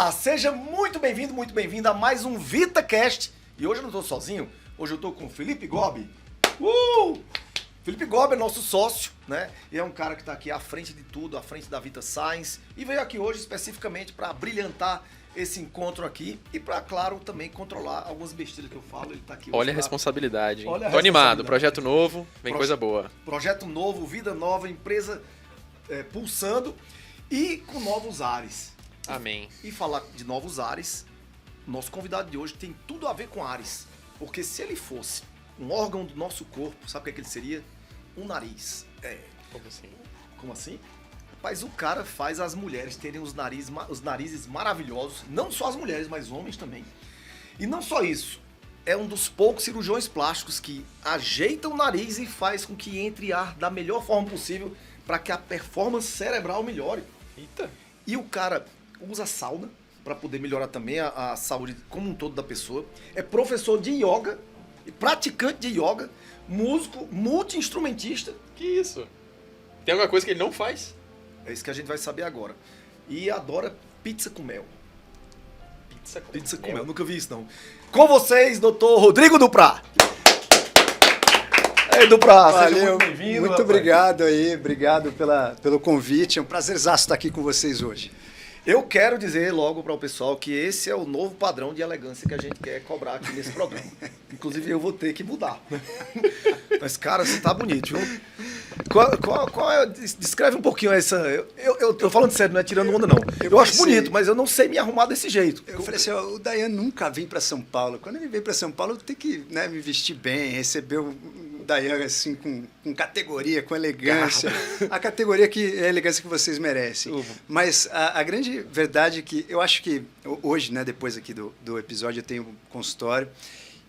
Olá, seja muito bem-vindo a mais um VitaCast. E hoje eu não estou sozinho, hoje eu estou com o Felipe Gobi. Felipe Gobi é nosso sócio, né? E é um cara que está aqui à frente de tudo, à frente da Vita Science. E veio aqui hoje especificamente para brilhantar esse encontro aqui e para, claro, também controlar algumas besteiras que eu falo. Ele tá aqui hoje. Olha a responsabilidade, hein? Olha a Tô animado, responsabilidade. projeto novo, vem coisa boa. Projeto novo, vida nova, empresa pulsando e com novos ares. Amém. E falar de novos ares, nosso convidado de hoje tem tudo a ver com ares. Porque se ele fosse um órgão do nosso corpo, sabe o que ele seria? Um nariz. Como assim? Como assim? Rapaz, o cara faz as mulheres terem os narizes maravilhosos. Não só as mulheres, mas homens também. E não só isso. É um dos poucos cirurgiões plásticos que ajeita o nariz e faz com que entre ar da melhor forma possível para que a performance cerebral melhore. Eita. E o cara usa sauna para poder melhorar também a saúde como um todo da pessoa. É professor de yoga, praticante de yoga, músico, multi-instrumentista. Que isso? Tem alguma coisa que ele não faz? É isso que a gente vai saber agora. E adora pizza com mel. Pizza com mel, nunca vi isso não. Com vocês, doutor Rodrigo Duprá. Ei, Duprá, Valeu, seja muito bem-vindo. muito rapaz. obrigado aí, obrigado pelo convite. É um prazerzaço estar aqui com vocês hoje. Eu quero dizer logo para o pessoal que esse é o novo padrão de elegância que a gente quer cobrar aqui nesse programa. Inclusive eu vou ter que mudar. Mas, cara, você tá bonito, viu? Descreve um pouquinho essa... Eu tô falando sério, não é tirando onda, não. Eu acho bonito, mas eu não sei me arrumar desse jeito. Eu falei assim, ó, o Dayan nunca vem para São Paulo. Quando ele vem para São Paulo, eu tenho que, né, me vestir bem, receber o Dayan assim, com categoria, com elegância. A categoria que é a elegância que vocês merecem. Mas a grande verdade é que eu acho que hoje, né, depois aqui do episódio, eu tenho um consultório.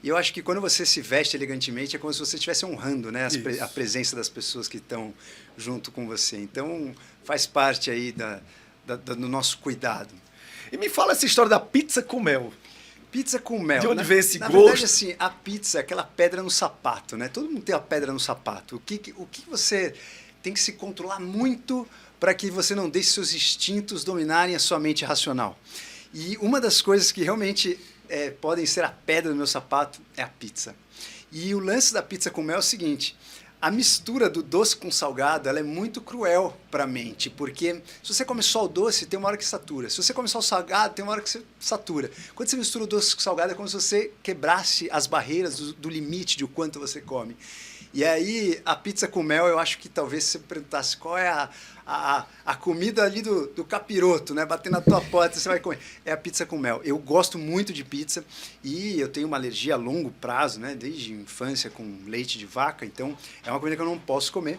E eu acho que quando você se veste elegantemente é como se você estivesse honrando, né, a presença das pessoas que estão junto com você. Então, faz parte aí do nosso cuidado. E me fala essa história da pizza com mel. Pizza com mel. De onde vem esse na gosto? verdade, assim, a pizza é aquela pedra no sapato, né? Todo mundo tem a pedra no sapato. O que você tem que se controlar muito para que você não deixe seus instintos dominarem a sua mente racional. E uma das coisas que realmente podem ser a pedra no meu sapato é a pizza. E o lance da pizza com mel é o seguinte: a mistura do doce com salgado, ela é muito cruel para a mente, porque se você come só o doce, tem uma hora que satura. Se você come só o salgado, tem uma hora que você satura. Quando você mistura o doce com o salgado, é como se você quebrasse as barreiras do limite de o quanto você come. E aí, a pizza com mel, eu acho que talvez se você perguntasse qual é a comida ali do capiroto, né? Bater na tua porta, você vai comer. É a pizza com mel. Eu gosto muito de pizza e eu tenho uma alergia a longo prazo, né? Desde infância com leite de vaca, então é uma comida que eu não posso comer.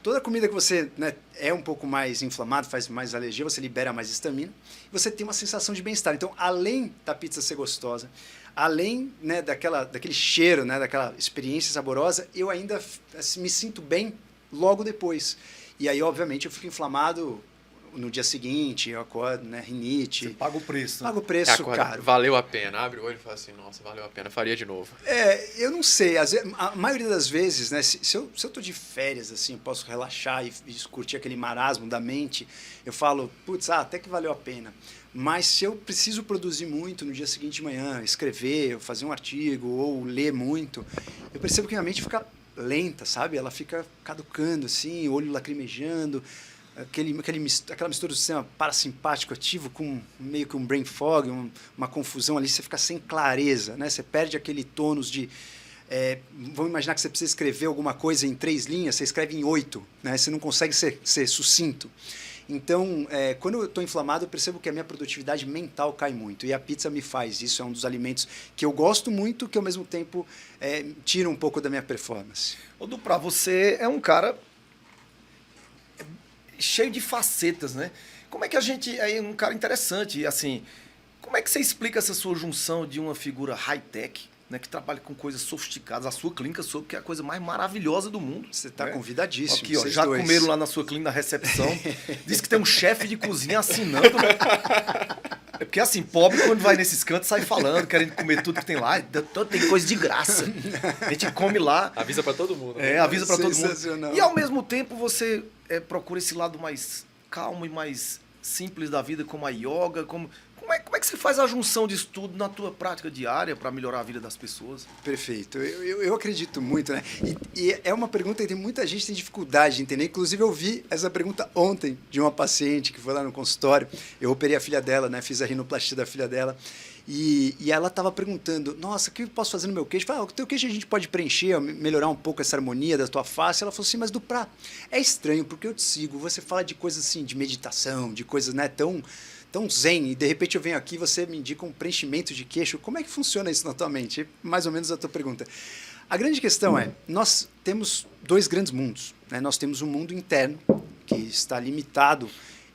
Toda comida que você, né, é um pouco mais inflamado, faz mais alergia, você libera mais histamina e você tem uma sensação de bem-estar. Então, além da pizza ser gostosa, além, né, daquele cheiro, né, daquela experiência saborosa, eu ainda me sinto bem logo depois. E aí, obviamente, eu fico inflamado no dia seguinte, eu acordo, né, rinite. Você paga o preço. Né? Pago o preço, caro. Valeu a pena. Abre o olho e fala assim, nossa, valeu a pena, faria de novo. Eu não sei, a maioria das vezes, né, se eu tô de férias, assim, eu posso relaxar e curtir aquele marasmo da mente, eu falo, putz, até que valeu a pena. Mas se eu preciso produzir muito no dia seguinte de manhã, escrever, fazer um artigo ou ler muito, eu percebo que minha mente fica lenta, sabe? Ela fica caducando, assim, olho lacrimejando, aquela mistura do sistema parasimpático ativo com meio que um brain fog, uma confusão ali, você fica sem clareza, né? Você perde aquele tônus de... vamos imaginar que você precisa escrever alguma coisa em 3 linhas, você escreve em 8, né? Você não consegue ser sucinto. Então, quando eu estou inflamado, eu percebo que a minha produtividade mental cai muito. E a pizza me faz isso. É um dos alimentos que eu gosto muito, que ao mesmo tempo tira um pouco da minha performance. Ô, Duprá, você é um cara cheio de facetas, né? Como é que a gente... É um cara interessante, assim... Como é que você explica essa sua junção de uma figura high-tech, né, que trabalha com coisas sofisticadas? A sua clínica soube que é a coisa mais maravilhosa do mundo. Você está né? convidadíssimo. Aqui, ó, já comeram lá na sua clínica, na recepção. Diz que tem um chefe de cozinha assinando. Né? É porque assim, pobre quando vai nesses cantos sai falando, querendo comer tudo que tem lá. Tem coisa de graça. A gente come lá. Avisa pra todo mundo. Né? Avisa pra todo mundo. E ao mesmo tempo você procura esse lado mais calmo e mais simples da vida, como a yoga, como é é que você faz a junção disso tudo na tua prática diária para melhorar a vida das pessoas? Perfeito. Eu acredito muito, né? E é uma pergunta que tem muita gente que tem dificuldade de entender. Inclusive, eu vi essa pergunta ontem de uma paciente que foi lá no consultório. Eu operei a filha dela, né? Fiz a rinoplastia da filha dela. E ela estava perguntando, nossa, o que eu posso fazer no meu queixo? Falei, o teu queixo a gente pode preencher, melhorar um pouco essa harmonia da tua face. Ela falou assim, mas Duprá, é estranho, porque eu te sigo, você fala de coisas assim, de meditação, de coisas, né, tão zen, e de repente eu venho aqui e você me indica um preenchimento de queixo. Como é que funciona isso na tua mente? Mais ou menos a tua pergunta. A grande questão é, nós temos dois grandes mundos, né? Nós temos um mundo interno, que está limitado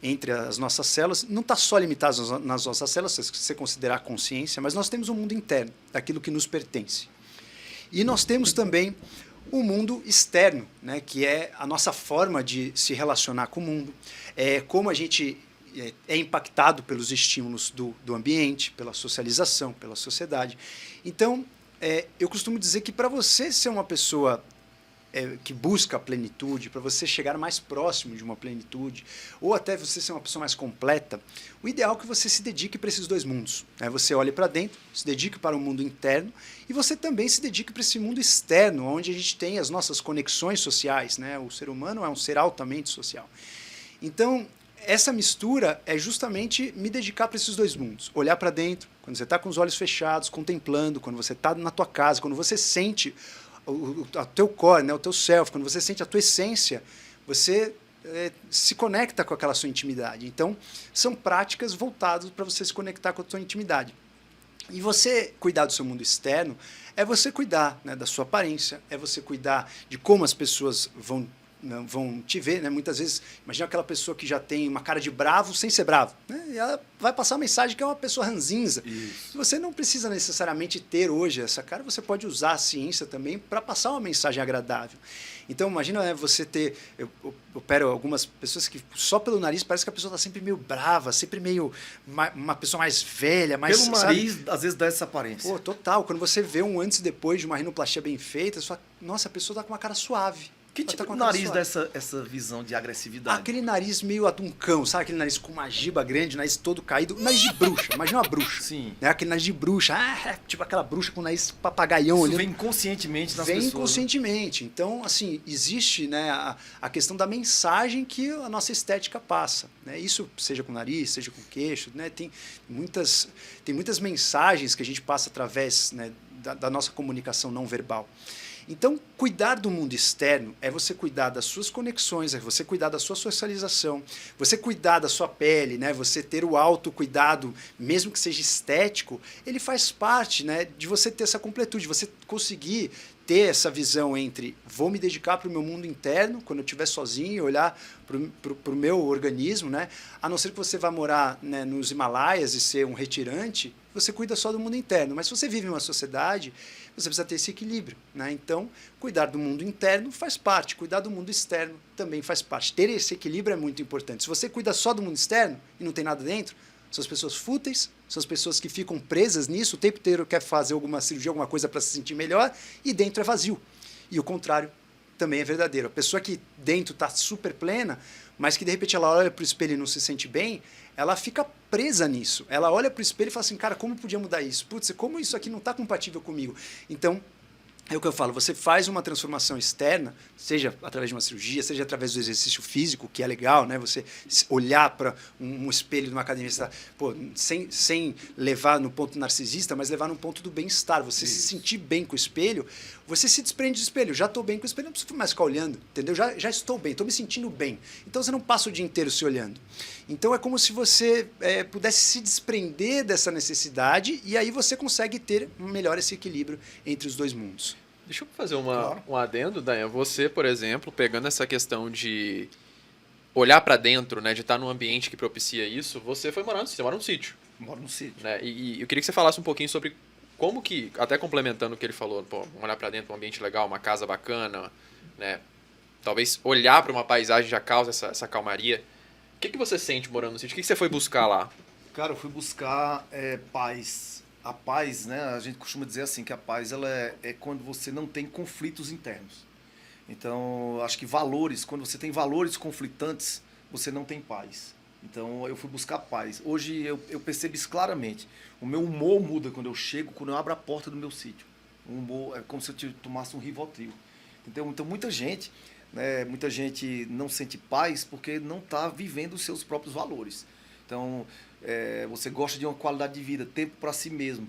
entre as nossas células, não está só limitado nas nossas células, se você considerar a consciência, mas nós temos um mundo interno, daquilo que nos pertence. E nós temos também o mundo externo, né, que é a nossa forma de se relacionar com o mundo, como a gente é impactado pelos estímulos do ambiente, pela socialização, pela sociedade. Então, eu costumo dizer que para você ser uma pessoa que busca a plenitude, para você chegar mais próximo de uma plenitude, ou até você ser uma pessoa mais completa, o ideal é que você se dedique para esses dois mundos. Né? Você olhe para dentro, se dedique para o mundo interno, e você também se dedique para esse mundo externo, onde a gente tem as nossas conexões sociais. Né? O ser humano é um ser altamente social. Então, essa mistura é justamente me dedicar para esses dois mundos. Olhar para dentro, quando você está com os olhos fechados, contemplando, quando você está na tua casa, quando você sente o teu core, né, o teu self, quando você sente a tua essência, você se conecta com aquela sua intimidade. Então, são práticas voltadas para você se conectar com a tua intimidade. E você cuidar do seu mundo externo é você cuidar, né, da sua aparência, é você cuidar de como as pessoas vão te ver, né? Muitas vezes, imagina aquela pessoa que já tem uma cara de bravo sem ser bravo, né? E ela vai passar uma mensagem que é uma pessoa ranzinza. Isso. Você não precisa necessariamente ter hoje essa cara, você pode usar a ciência também para passar uma mensagem agradável. Então, imagina, né, você ter... Eu opero algumas pessoas que só pelo nariz parece que a pessoa está sempre meio brava, sempre meio... uma pessoa mais velha, mais... Pelo nariz, às vezes dá essa aparência. Pô, total. Quando você vê um antes e depois de uma rinoplastia bem feita, você fala, nossa, a pessoa está com uma cara suave. Que tipo de nariz dá essa visão de agressividade? Aquele nariz meio aduncão, sabe? Aquele nariz com uma giba grande, nariz todo caído. Nariz de bruxa, imagina uma bruxa. Sim. Né? Aquele nariz de bruxa, tipo aquela bruxa com o nariz papagaião. Isso olhando. vem inconscientemente nas pessoas. Vem inconscientemente. Né? Então, assim, existe, né, a questão da mensagem que a nossa estética passa. Né? Isso seja com o nariz, seja com o queixo. Né? Tem muitas mensagens que a gente passa através, né, da nossa comunicação não verbal. Então, cuidar do mundo externo é você cuidar das suas conexões, é você cuidar da sua socialização, você cuidar da sua pele, né? Você ter o autocuidado, mesmo que seja estético, ele faz parte, né, de você ter essa completude, você conseguir ter essa visão entre vou me dedicar para o meu mundo interno, quando eu estiver sozinho, olhar para o meu organismo, né? A não ser que você vá morar, né, nos Himalaias e ser um retirante, você cuida só do mundo interno. Mas se você vive em uma sociedade, você precisa ter esse equilíbrio. Né? Então, cuidar do mundo interno faz parte, cuidar do mundo externo também faz parte. Ter esse equilíbrio é muito importante. Se você cuida só do mundo externo e não tem nada dentro, são as pessoas fúteis, são as pessoas que ficam presas nisso, o tempo inteiro quer fazer alguma cirurgia, alguma coisa para se sentir melhor, e dentro é vazio. E o contrário também é verdadeiro. A pessoa que dentro está super plena, mas que de repente ela olha para o espelho e não se sente bem, ela fica presa nisso. Ela olha para o espelho e fala assim, cara, como podia mudar isso? Putz, como isso aqui não está compatível comigo? Então, é o que eu falo, você faz uma transformação externa, seja através de uma cirurgia, seja através do exercício físico, que é legal, né? Você olhar para um espelho de uma academia, você tá, pô, sem levar no ponto narcisista, mas levar no ponto do bem-estar. Você se sentir bem com o espelho, você se desprende do espelho. Já estou bem com o espelho, não preciso mais ficar olhando, entendeu? Já estou bem, estou me sentindo bem. Então você não passa o dia inteiro se olhando. Então é como se você pudesse se desprender dessa necessidade e aí você consegue ter melhor esse equilíbrio entre os dois mundos. Deixa eu fazer um adendo, Dayan. Você, por exemplo, pegando essa questão de olhar para dentro, né, de estar num ambiente que propicia isso, você foi morar num sítio. Moro num sítio. Né? E eu queria que você falasse um pouquinho sobre como que, até complementando o que ele falou, pô, olhar para dentro, um ambiente legal, uma casa bacana, né, talvez olhar para uma paisagem já causa essa calmaria. O que você sente morando no sítio? O que você foi buscar lá? Cara, eu fui buscar paz. A paz, né? A gente costuma dizer assim, que a paz ela é quando você não tem conflitos internos. Então, acho que valores, quando você tem valores conflitantes, você não tem paz. Então eu fui buscar paz. Hoje eu percebo isso claramente. O meu humor muda quando eu chego, quando eu abro a porta do meu sítio. O humor é como se eu tomasse um Rivotril. Então muita gente, né, muita gente não sente paz porque não está vivendo os seus próprios valores. Então você gosta de uma qualidade de vida, tempo para si mesmo,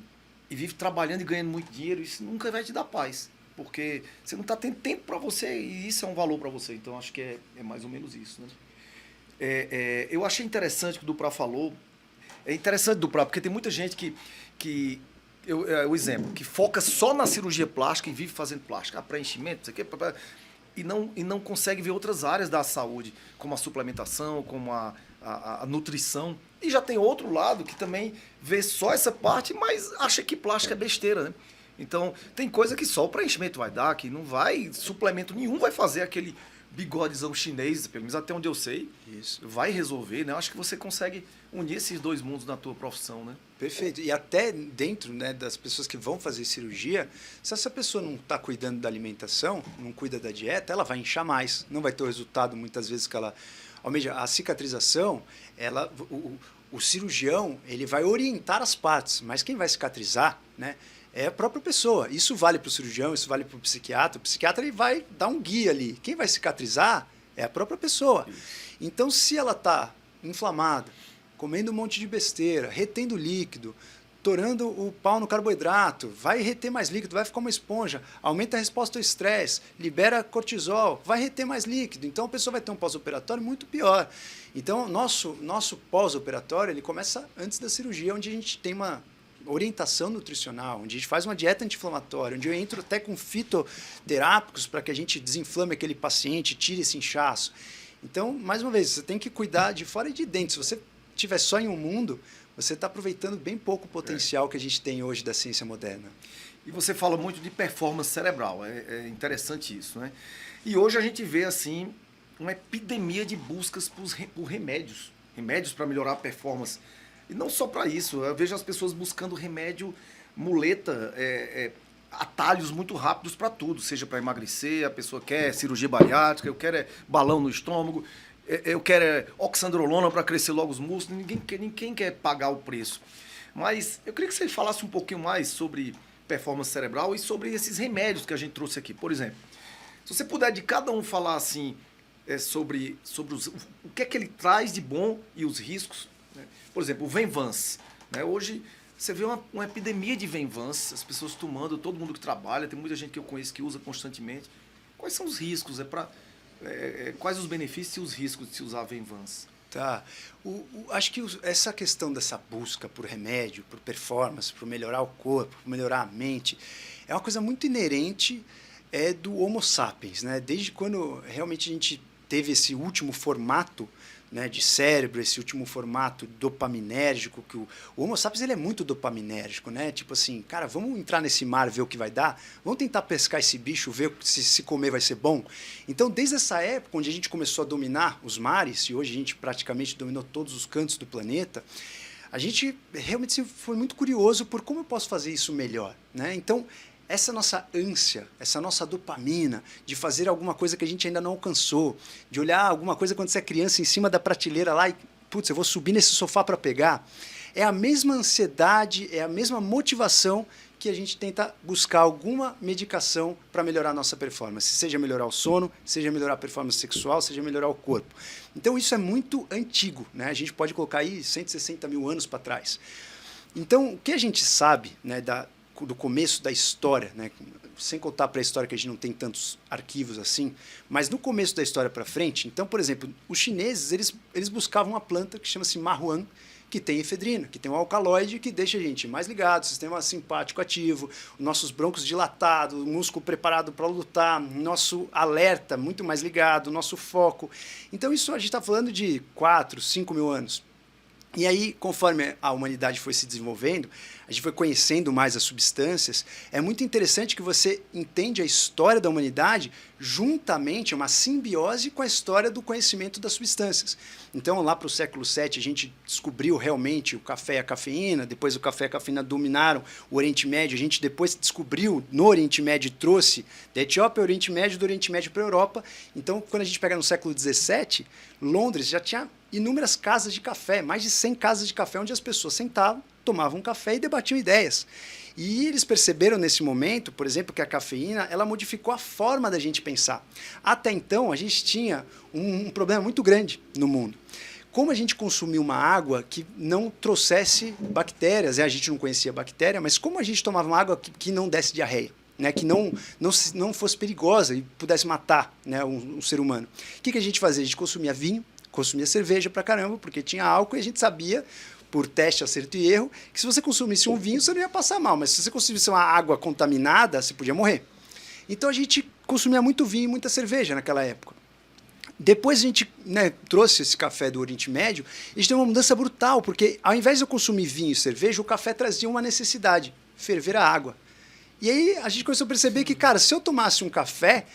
e vive trabalhando e ganhando muito dinheiro, isso nunca vai te dar paz. Porque você não está tendo tempo para você e isso é um valor para você. Então acho que é mais ou menos isso, né? Eu achei interessante o que o Duprá falou. É interessante, Duprá, porque tem muita gente o exemplo, que foca só na cirurgia plástica e vive fazendo plástica, preenchimento, isso aqui, e não consegue ver outras áreas da saúde, como a suplementação, como a nutrição. E já tem outro lado que também vê só essa parte, mas acha que plástica é besteira, né? Então, tem coisa que só o preenchimento vai dar, que não vai, suplemento nenhum vai fazer aquele bigodezão chinês, pelo menos até onde eu sei. Isso. Vai resolver, né? Eu acho que você consegue unir esses dois mundos na tua profissão, né? Perfeito. E até dentro, né, das pessoas que vão fazer cirurgia, se essa pessoa não está cuidando da alimentação, não cuida da dieta, ela vai inchar mais. Não vai ter o resultado, muitas vezes, que ela almeja. A cicatrização, o cirurgião, ele vai orientar as partes, mas quem vai cicatrizar, né, é a própria pessoa. Isso vale para o cirurgião, isso vale para o psiquiatra. O psiquiatra ele vai dar um guia ali. Quem vai cicatrizar é a própria pessoa. Então, se ela está inflamada, comendo um monte de besteira, retendo líquido, torando o pau no carboidrato, vai reter mais líquido, vai ficar uma esponja, aumenta a resposta ao estresse, libera cortisol, vai reter mais líquido. Então, a pessoa vai ter um pós-operatório muito pior. Então, nosso pós-operatório ele começa antes da cirurgia, onde a gente tem uma orientação nutricional, onde a gente faz uma dieta anti-inflamatória, onde eu entro até com fitoterápicos para que a gente desinflame aquele paciente, tire esse inchaço. Então, mais uma vez, você tem que cuidar de fora e de dentro. Se você estiver só em um mundo, você está aproveitando bem pouco o potencial que a gente tem hoje da ciência moderna. E você fala muito de performance cerebral, é interessante isso, né? E hoje a gente vê, assim, uma epidemia de buscas por remédios para melhorar a performance. E não só para isso, eu vejo as pessoas buscando remédio, muleta, atalhos muito rápidos para tudo, seja para emagrecer, a pessoa quer cirurgia bariátrica, eu quero balão no estômago, eu quero oxandrolona para crescer logo os músculos, ninguém quer pagar o preço. Mas eu queria que você falasse um pouquinho mais sobre performance cerebral e sobre esses remédios que a gente trouxe aqui. Por exemplo, se você puder de cada um falar assim, sobre o que é que ele traz de bom e os riscos. Por exemplo, o Venvance, né? Hoje você vê uma epidemia de Venvance, as pessoas tomando, todo mundo que trabalha, tem muita gente que eu conheço que usa constantemente. Quais são os riscos? Quais os benefícios e os riscos de se usar Venvance? Tá. Acho que essa questão dessa busca por remédio, por performance, por melhorar o corpo, por melhorar a mente, é uma coisa muito inerente do Homo sapiens, né? Desde quando realmente a gente teve esse último formato, né, de cérebro, esse último formato dopaminérgico, que o Homo sapiens ele é muito dopaminérgico, né? Tipo assim, cara, vamos entrar nesse mar, ver o que vai dar, vamos tentar pescar esse bicho, ver se comer vai ser bom. Então, desde essa época, onde a gente começou a dominar os mares, e hoje a gente praticamente dominou todos os cantos do planeta, a gente realmente foi muito curioso por como eu posso fazer isso melhor, né? Então, essa nossa ânsia, essa nossa dopamina de fazer alguma coisa que a gente ainda não alcançou, de olhar alguma coisa quando você é criança em cima da prateleira lá e, putz, eu vou subir nesse sofá para pegar, é a mesma ansiedade, é a mesma motivação que a gente tenta buscar alguma medicação para melhorar a nossa performance, seja melhorar o sono, seja melhorar a performance sexual, seja melhorar o corpo. Então isso é muito antigo, né? A gente pode colocar aí 160 mil anos para trás. Então o que a gente sabe, né, do começo da história, né? Sem contar para a história que a gente não tem tantos arquivos assim, mas no começo da história para frente, então, por exemplo, os chineses eles buscavam uma planta que chama-se mahuan, que tem efedrina, que tem um alcaloide que deixa a gente mais ligado, sistema simpático ativo, nossos brônquios dilatados, o músculo preparado para lutar, nosso alerta muito mais ligado, nosso foco. Então isso a gente está falando de 4, 5 mil anos. E aí, conforme a humanidade foi se desenvolvendo, a gente foi conhecendo mais as substâncias, é muito interessante que você entende a história da humanidade juntamente, uma simbiose com a história do conhecimento das substâncias. Então, lá para o século VII, a gente descobriu realmente o café e a cafeína, depois o café e a cafeína dominaram o Oriente Médio, a gente depois descobriu no Oriente Médio e trouxe da Etiópia ao Oriente Médio, do Oriente Médio para a Europa. Então, quando a gente pega no século XVII, Londres já tinha inúmeras casas de café, mais de 100 casas de café, onde as pessoas sentavam, tomavam um café e debatiam ideias. E eles perceberam nesse momento, por exemplo, que a cafeína ela modificou a forma da gente pensar. Até então, a gente tinha um problema muito grande no mundo. Como a gente consumia uma água que não trouxesse bactérias, a gente não conhecia bactéria, mas como a gente tomava uma água que não desse diarreia, né, que não fosse perigosa e pudesse matar, né, um ser humano. O que a gente fazia? A gente consumia vinho, consumia cerveja pra caramba, porque tinha álcool e a gente sabia, por teste, acerto e erro, que se você consumisse um vinho, você não ia passar mal, mas se você consumisse uma água contaminada, você podia morrer. Então a gente consumia muito vinho e muita cerveja naquela época. Depois a gente, né, trouxe esse café do Oriente Médio e a gente teve uma mudança brutal, porque ao invés de eu consumir vinho e cerveja, o café trazia uma necessidade, ferver a água. E aí a gente começou a perceber que, cara, se eu tomasse um café,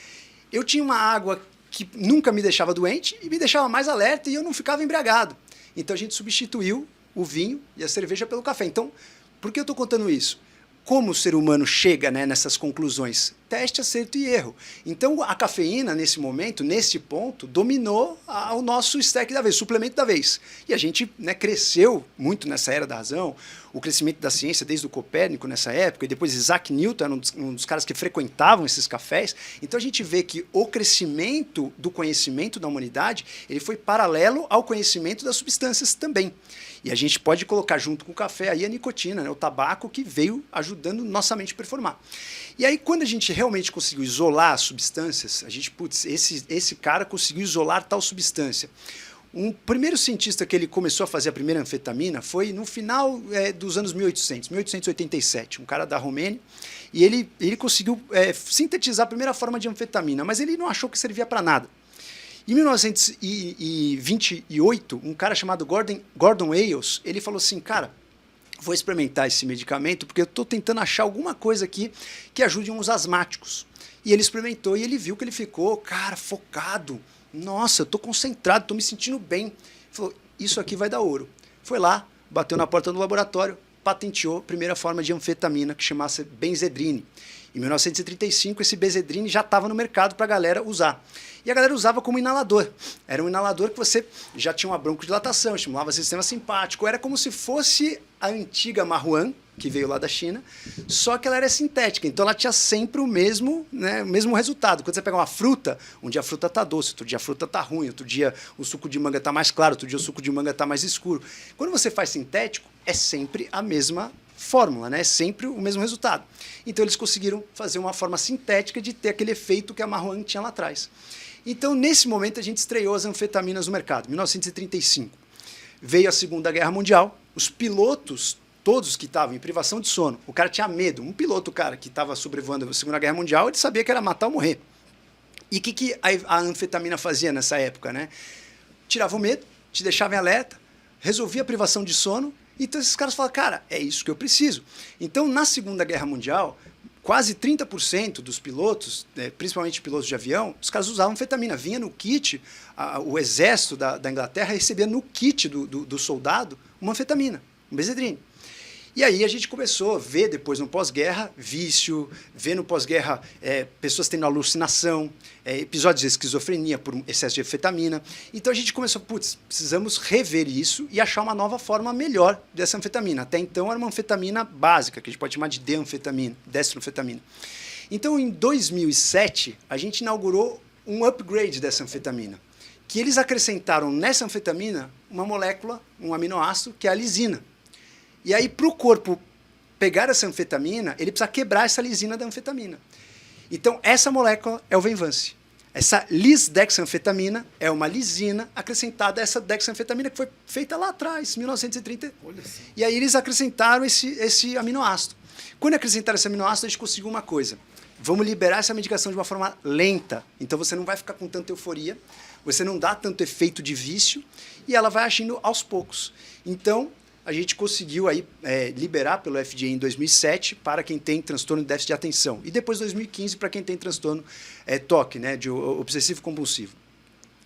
eu tinha uma água que nunca me deixava doente e me deixava mais alerta e eu não ficava embriagado. Então a gente substituiu o vinho e a cerveja pelo café. Então, por que eu estou contando isso? Como o ser humano chega, né, nessas conclusões? Teste, acerto e erro. Então, a cafeína, nesse momento, nesse ponto, dominou o nosso stack da vez, o suplemento da vez. E a gente, né, cresceu muito nessa era da razão, o crescimento da ciência desde o Copérnico nessa época, e depois Isaac Newton era um dos caras que frequentavam esses cafés. Então, a gente vê que o crescimento do conhecimento da humanidade ele foi paralelo ao conhecimento das substâncias também. E a gente pode colocar junto com o café aí a nicotina, né, o tabaco, que veio ajudando nossa mente a performar. E aí, quando a gente realmente conseguiu isolar as substâncias, a gente, putz, esse cara conseguiu isolar tal substância. Um primeiro cientista que ele começou a fazer a primeira anfetamina foi no final dos anos 1887, um cara da Romênia, e ele conseguiu sintetizar a primeira forma de anfetamina, mas ele não achou que servia para nada. Em 1928, um cara chamado Gordon Ailes, ele falou assim, cara, vou experimentar esse medicamento porque eu estou tentando achar alguma coisa aqui que ajude uns asmáticos. E ele experimentou e ele viu que ele ficou, cara, focado. Nossa, eu estou concentrado, estou me sentindo bem. Ele falou, isso aqui vai dar ouro. Foi lá, bateu na porta do laboratório, patenteou a primeira forma de anfetamina que chamasse benzedrine. Em 1935, esse benzedrine já estava no mercado para a galera usar. E a galera usava como inalador. Era um inalador que você já tinha uma broncodilatação, estimulava o sistema simpático. Era como se fosse a antiga Maruhan, que veio lá da China, só que ela era sintética. Então ela tinha sempre o mesmo, né, o mesmo resultado. Quando você pega uma fruta, um dia a fruta está doce, outro dia a fruta está ruim, outro dia o suco de manga está mais claro, outro dia o suco de manga está mais escuro. Quando você faz sintético, é sempre a mesma fórmula, né? É sempre o mesmo resultado. Então eles conseguiram fazer uma forma sintética de ter aquele efeito que a Maruhan tinha lá atrás. Então, nesse momento, a gente estreou as anfetaminas no mercado, 1935. Veio a Segunda Guerra Mundial, os pilotos, todos que estavam em privação de sono, o cara tinha medo, um piloto, cara, que estava sobrevoando a Segunda Guerra Mundial, ele sabia que era matar ou morrer. E o que a anfetamina fazia nessa época, né? Tirava o medo, te deixava em alerta, resolvia a privação de sono. Então esses caras falam, cara, é isso que eu preciso. Então, na Segunda Guerra Mundial, quase 30% dos pilotos, principalmente pilotos de avião, os caras usavam anfetamina. Vinha no kit, o exército da Inglaterra recebia no kit do soldado uma anfetamina, um benzedrine. E aí a gente começou a ver depois no pós-guerra vício, ver no pós-guerra pessoas tendo alucinação, episódios de esquizofrenia por excesso de anfetamina. Então a gente começou, putz, precisamos rever isso e achar uma nova forma melhor dessa anfetamina. Até então era uma anfetamina básica, que a gente pode chamar de destranfetamina. Então em 2007 a gente inaugurou um upgrade dessa anfetamina, que eles acrescentaram nessa anfetamina uma molécula, um aminoácido, que é a lisina. E aí, para o corpo pegar essa anfetamina, ele precisa quebrar essa lisina da anfetamina. Então, essa molécula é o Venvance. Essa lisdexanfetamina é uma lisina acrescentada a essa dexanfetamina que foi feita lá atrás, 1930. Olha assim. E aí eles acrescentaram esse aminoácido. Quando acrescentaram esse aminoácido, a gente conseguiu uma coisa. Vamos liberar essa medicação de uma forma lenta. Então, você não vai ficar com tanta euforia, você não dá tanto efeito de vício, e ela vai agindo aos poucos. Então, a gente conseguiu aí, liberar pelo FDA em 2007 para quem tem transtorno de déficit de atenção. E depois 2015 para quem tem transtorno TOC, né, de obsessivo compulsivo.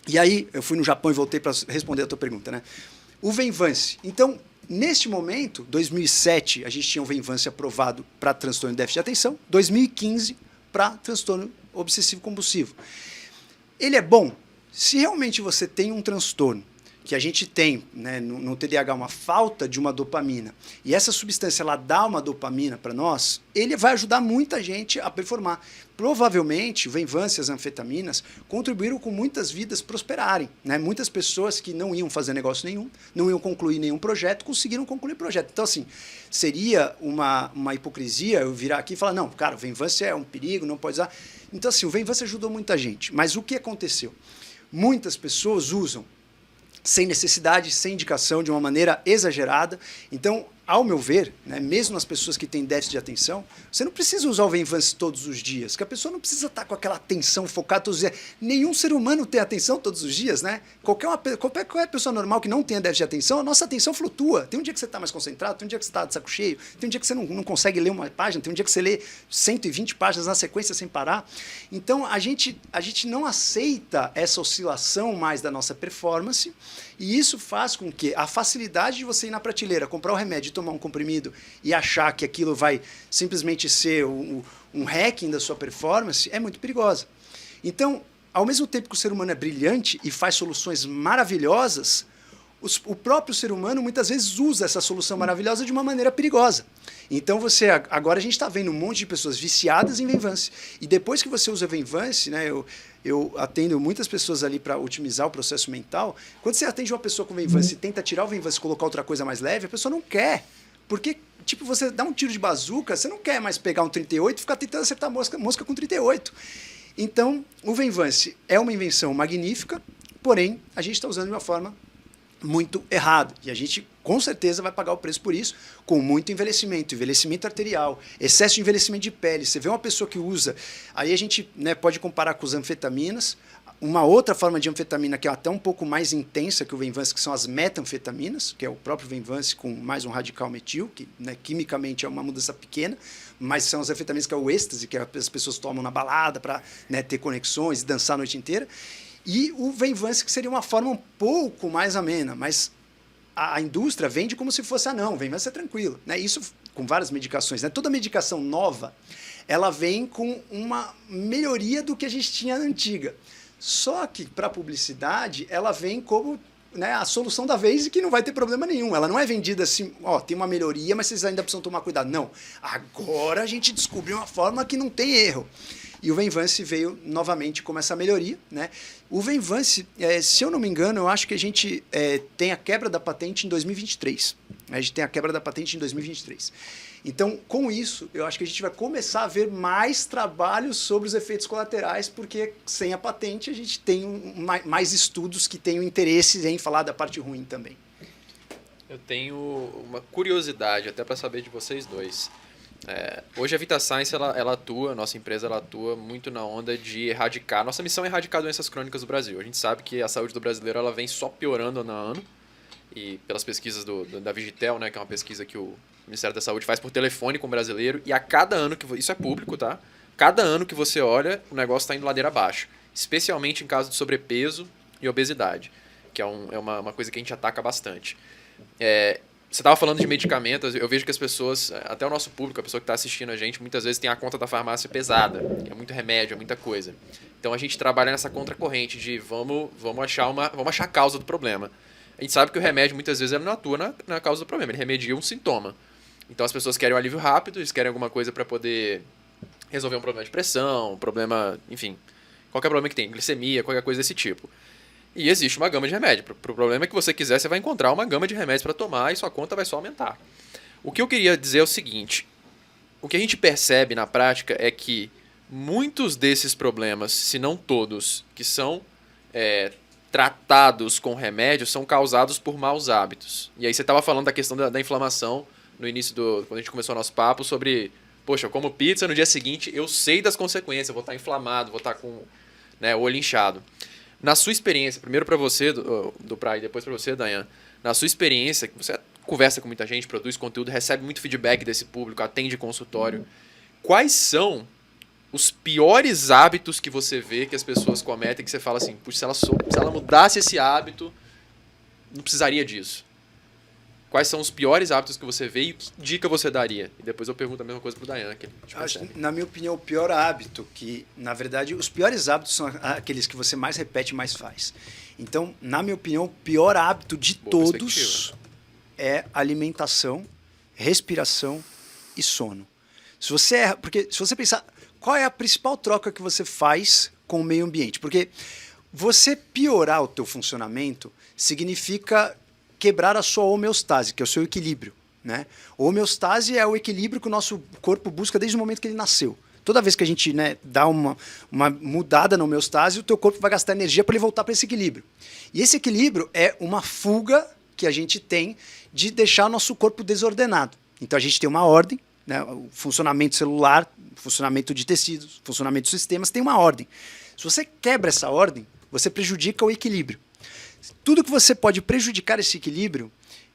E aí eu fui no Japão e voltei para responder a tua pergunta, né? O Venvance. Então, neste momento, 2007, a gente tinha o Venvance aprovado para transtorno de déficit de atenção, 2015 para transtorno obsessivo compulsivo. Ele é bom se realmente você tem um transtorno que a gente tem, né, no TDAH uma falta de uma dopamina, e essa substância ela dá uma dopamina para nós, ele vai ajudar muita gente a performar. Provavelmente, o Venvance e as anfetaminas contribuíram com muitas vidas prosperarem. Né? Muitas pessoas que não iam fazer negócio nenhum, não iam concluir nenhum projeto, conseguiram concluir projeto. Então, assim, seria uma hipocrisia eu virar aqui e falar, não, cara, o Venvance é um perigo, não pode usar. Então, assim, o Venvance ajudou muita gente. Mas o que aconteceu? Muitas pessoas usam sem necessidade, sem indicação, de uma maneira exagerada. Então, ao meu ver, né, mesmo as pessoas que têm déficit de atenção, você não precisa usar o Venvance todos os dias, que a pessoa não precisa estar com aquela atenção focada todos os dias. Nenhum ser humano tem atenção todos os dias, né? Qualquer pessoa normal que não tenha déficit de atenção, a nossa atenção flutua. Tem um dia que você está mais concentrado, tem um dia que você está de saco cheio, tem um dia que você não consegue ler uma página, tem um dia que você lê 120 páginas na sequência sem parar. Então, a gente não aceita essa oscilação mais da nossa performance, e isso faz com que a facilidade de você ir na prateleira, comprar o remédio, tomar um comprimido e achar que aquilo vai simplesmente ser um hacking da sua performance é muito perigosa. Então, ao mesmo tempo que o ser humano é brilhante e faz soluções maravilhosas, o próprio ser humano muitas vezes usa essa solução maravilhosa de uma maneira perigosa. Então, agora a gente está vendo um monte de pessoas viciadas em Venvance. E depois que você usa Venvance, né, eu atendo muitas pessoas ali para otimizar o processo mental. Quando você atende uma pessoa com Venvance e tenta tirar o Venvance e colocar outra coisa mais leve, a pessoa não quer. Porque, tipo, você dá um tiro de bazuca, você não quer mais pegar um 38 e ficar tentando acertar mosca com 38. Então, o Venvance é uma invenção magnífica, porém, a gente está usando de uma forma muito errado. E a gente, com certeza, vai pagar o preço por isso, com muito envelhecimento arterial, excesso de envelhecimento de pele. Você vê uma pessoa que usa, aí a gente, né, pode comparar com as anfetaminas, uma outra forma de anfetamina que é até um pouco mais intensa que o Venvance, que são as metanfetaminas, que é o próprio Venvance com mais um radical metil, que, né, quimicamente é uma mudança pequena, mas são as anfetaminas que é o êxtase, que as pessoas tomam na balada para, né, ter conexões e dançar a noite inteira. E o Venvance, que seria uma forma um pouco mais amena, mas a indústria vende como se fosse, não, o Venvance é tranquilo. Né? Isso com várias medicações. Né? Toda medicação nova, ela vem com uma melhoria do que a gente tinha na antiga. Só que, para a publicidade, ela vem como, né, a solução da vez e que não vai ter problema nenhum. Ela não é vendida assim, ó, tem uma melhoria, mas vocês ainda precisam tomar cuidado. Não, agora a gente descobriu uma forma que não tem erro. E o Venvance veio novamente como essa melhoria. Né? O Venvance, se eu não me engano, eu acho que a gente tem a quebra da patente em 2023. A gente tem a quebra da patente em 2023. Então, com isso, eu acho que a gente vai começar a ver mais trabalhos sobre os efeitos colaterais, porque sem a patente a gente tem mais estudos que tenham interesse em falar da parte ruim também. Eu tenho uma curiosidade até para saber de vocês dois. Hoje a VitaScience ela atua, nossa empresa ela atua muito na onda de erradicar. Nossa missão é erradicar doenças crônicas do Brasil. A gente sabe que a saúde do brasileiro ela vem só piorando ano a ano. E pelas pesquisas da Vigitel, né, que é uma pesquisa que o Ministério da Saúde faz por telefone com o brasileiro, e a cada ano isso é público, tá? Cada ano que você olha, o negócio está indo ladeira abaixo. Especialmente em caso de sobrepeso e obesidade, que é uma coisa que a gente ataca bastante. Você estava falando de medicamentos, eu vejo que as pessoas, até o nosso público, a pessoa que está assistindo a gente, muitas vezes tem a conta da farmácia pesada, é muito remédio, é muita coisa. Então a gente trabalha nessa contracorrente de vamos achar a causa do problema. A gente sabe que o remédio muitas vezes ele não atua na causa do problema, ele remedia um sintoma. Então as pessoas querem um alívio rápido, eles querem alguma coisa para poder resolver um problema de pressão, problema, enfim, qualquer problema que tem, glicemia, qualquer coisa desse tipo. E existe uma gama de remédio. Pro problema que você quiser, você vai encontrar uma gama de remédios para tomar e sua conta vai só aumentar. O que eu queria dizer é o seguinte, o que a gente percebe na prática é que muitos desses problemas, se não todos, que são tratados com remédios, são causados por maus hábitos. E aí você estava falando da questão da inflamação no início quando a gente começou o nosso papo sobre, poxa, eu como pizza, no dia seguinte eu sei das consequências, eu vou estar inflamado, vou estar com, né, o olho inchado. Na sua experiência, primeiro para você, do Pra, e depois para você, Dayan, na sua experiência, você conversa com muita gente, produz conteúdo, recebe muito feedback desse público, atende consultório, quais são os piores hábitos que você vê que as pessoas cometem, que você fala assim, puxa, se ela mudasse esse hábito, não precisaria disso? Quais são os piores hábitos que você vê e que dica você daria? E depois eu pergunto a mesma coisa pro Dayan. Na minha opinião, o pior hábito, que na verdade os piores hábitos são aqueles que você mais repete e mais faz. Então, na minha opinião, o pior hábito de Boa todos perspectiva. é alimentação, respiração e sono. Porque se você pensar, qual é a principal troca que você faz com o meio ambiente? Porque você piorar o teu funcionamento significa quebrar a sua homeostase, que é o seu equilíbrio, né? A homeostase é o equilíbrio que o nosso corpo busca desde o momento que ele nasceu. Toda vez que a gente, né, dá uma mudada na homeostase, o teu corpo vai gastar energia para ele voltar para esse equilíbrio. E esse equilíbrio é uma fuga que a gente tem de deixar o nosso corpo desordenado. Então a gente tem uma ordem, né, o funcionamento celular, funcionamento de tecidos, funcionamento de sistemas, tem uma ordem. Se você quebra essa ordem, você prejudica o equilíbrio. Tudo que você pode prejudicar esse equilíbrio,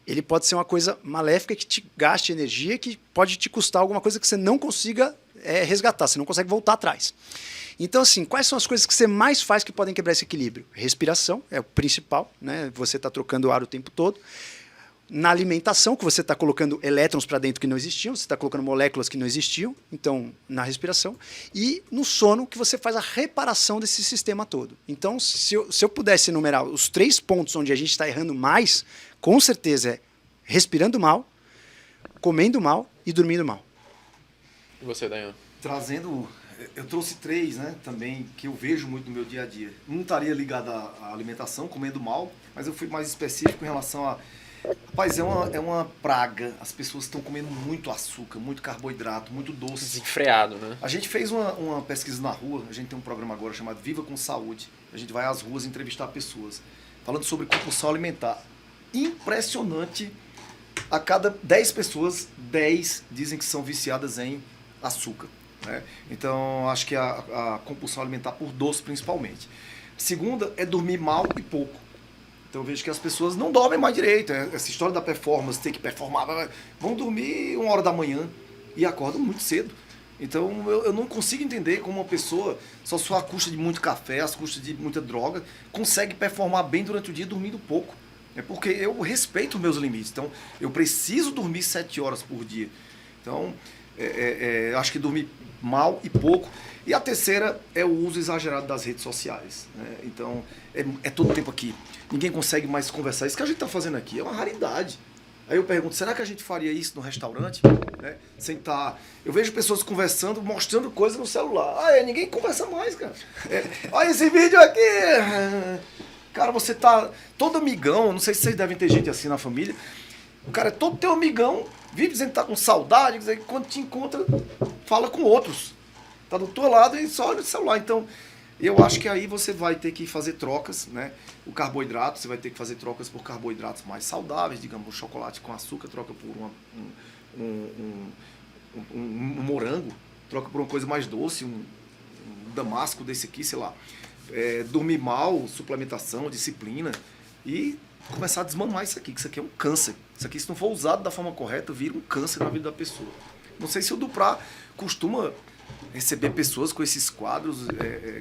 ele pode ser uma coisa maléfica que te gaste energia, que pode te custar alguma coisa que você não consiga resgatar, você não consegue voltar atrás. Então, assim, quais são as coisas que você mais faz que podem quebrar esse equilíbrio? Respiração é o principal, né? Você está trocando ar o tempo todo. Na alimentação, que você está colocando elétrons para dentro que não existiam, você está colocando moléculas que não existiam, então, na respiração. E no sono, que você faz a reparação desse sistema todo. Então, se eu pudesse enumerar os 3 pontos onde a gente está errando mais, com certeza é respirando mal, comendo mal e dormindo mal. E você, Dayan? Trazendo, eu trouxe 3, né, também, que eu vejo muito no meu dia a dia. Um estaria ligado à alimentação, comendo mal, mas eu fui mais específico em relação a... Rapaz, é uma praga. As pessoas estão comendo muito açúcar, muito carboidrato, muito doce. Desenfreado, né? A gente fez uma pesquisa na rua, a gente tem um programa agora chamado Viva com Saúde. A gente vai às ruas entrevistar pessoas, falando sobre compulsão alimentar. Impressionante, a cada 10 pessoas, 10 dizem que são viciadas em açúcar, né? Então, acho que a compulsão alimentar por doce, principalmente. Segunda é dormir mal e pouco. Então eu vejo que as pessoas não dormem mais direito. Essa história da performance, ter que performar, vão dormir 1 hora da manhã e acordam muito cedo. Então eu não consigo entender como uma pessoa, só à custa de muito café, às custas de muita droga, consegue performar bem durante o dia dormindo pouco. É porque eu respeito os meus limites. Então eu preciso dormir 7 horas por dia. Então acho que dormir mal e pouco. E a terceira é o uso exagerado das redes sociais, né? Então é todo tempo aqui. Ninguém consegue mais conversar. Isso que a gente está fazendo aqui é uma raridade. Aí eu pergunto, será que a gente faria isso no restaurante? Né? Sentar. Eu vejo pessoas conversando, mostrando coisas no celular. Ninguém conversa mais, cara. Olha esse vídeo aqui. Cara, você tá todo amigão. Não sei se vocês devem ter gente assim na família. O cara é todo teu amigão, vive dizendo que tá com saudade, dizendo que quando te encontra, fala com outros. Tá do teu lado e só olha o celular. Então, eu acho que aí você vai ter que fazer trocas, né? O carboidrato, você vai ter que fazer trocas por carboidratos mais saudáveis, digamos, um chocolate com açúcar, troca por um morango, troca por uma coisa mais doce, um damasco desse aqui, sei lá. Dormir mal, suplementação, disciplina e começar a desmamar isso aqui, que isso aqui é um câncer. Isso aqui, se não for usado da forma correta, vira um câncer na vida da pessoa. Não sei se o Duprá costuma receber pessoas com esses quadros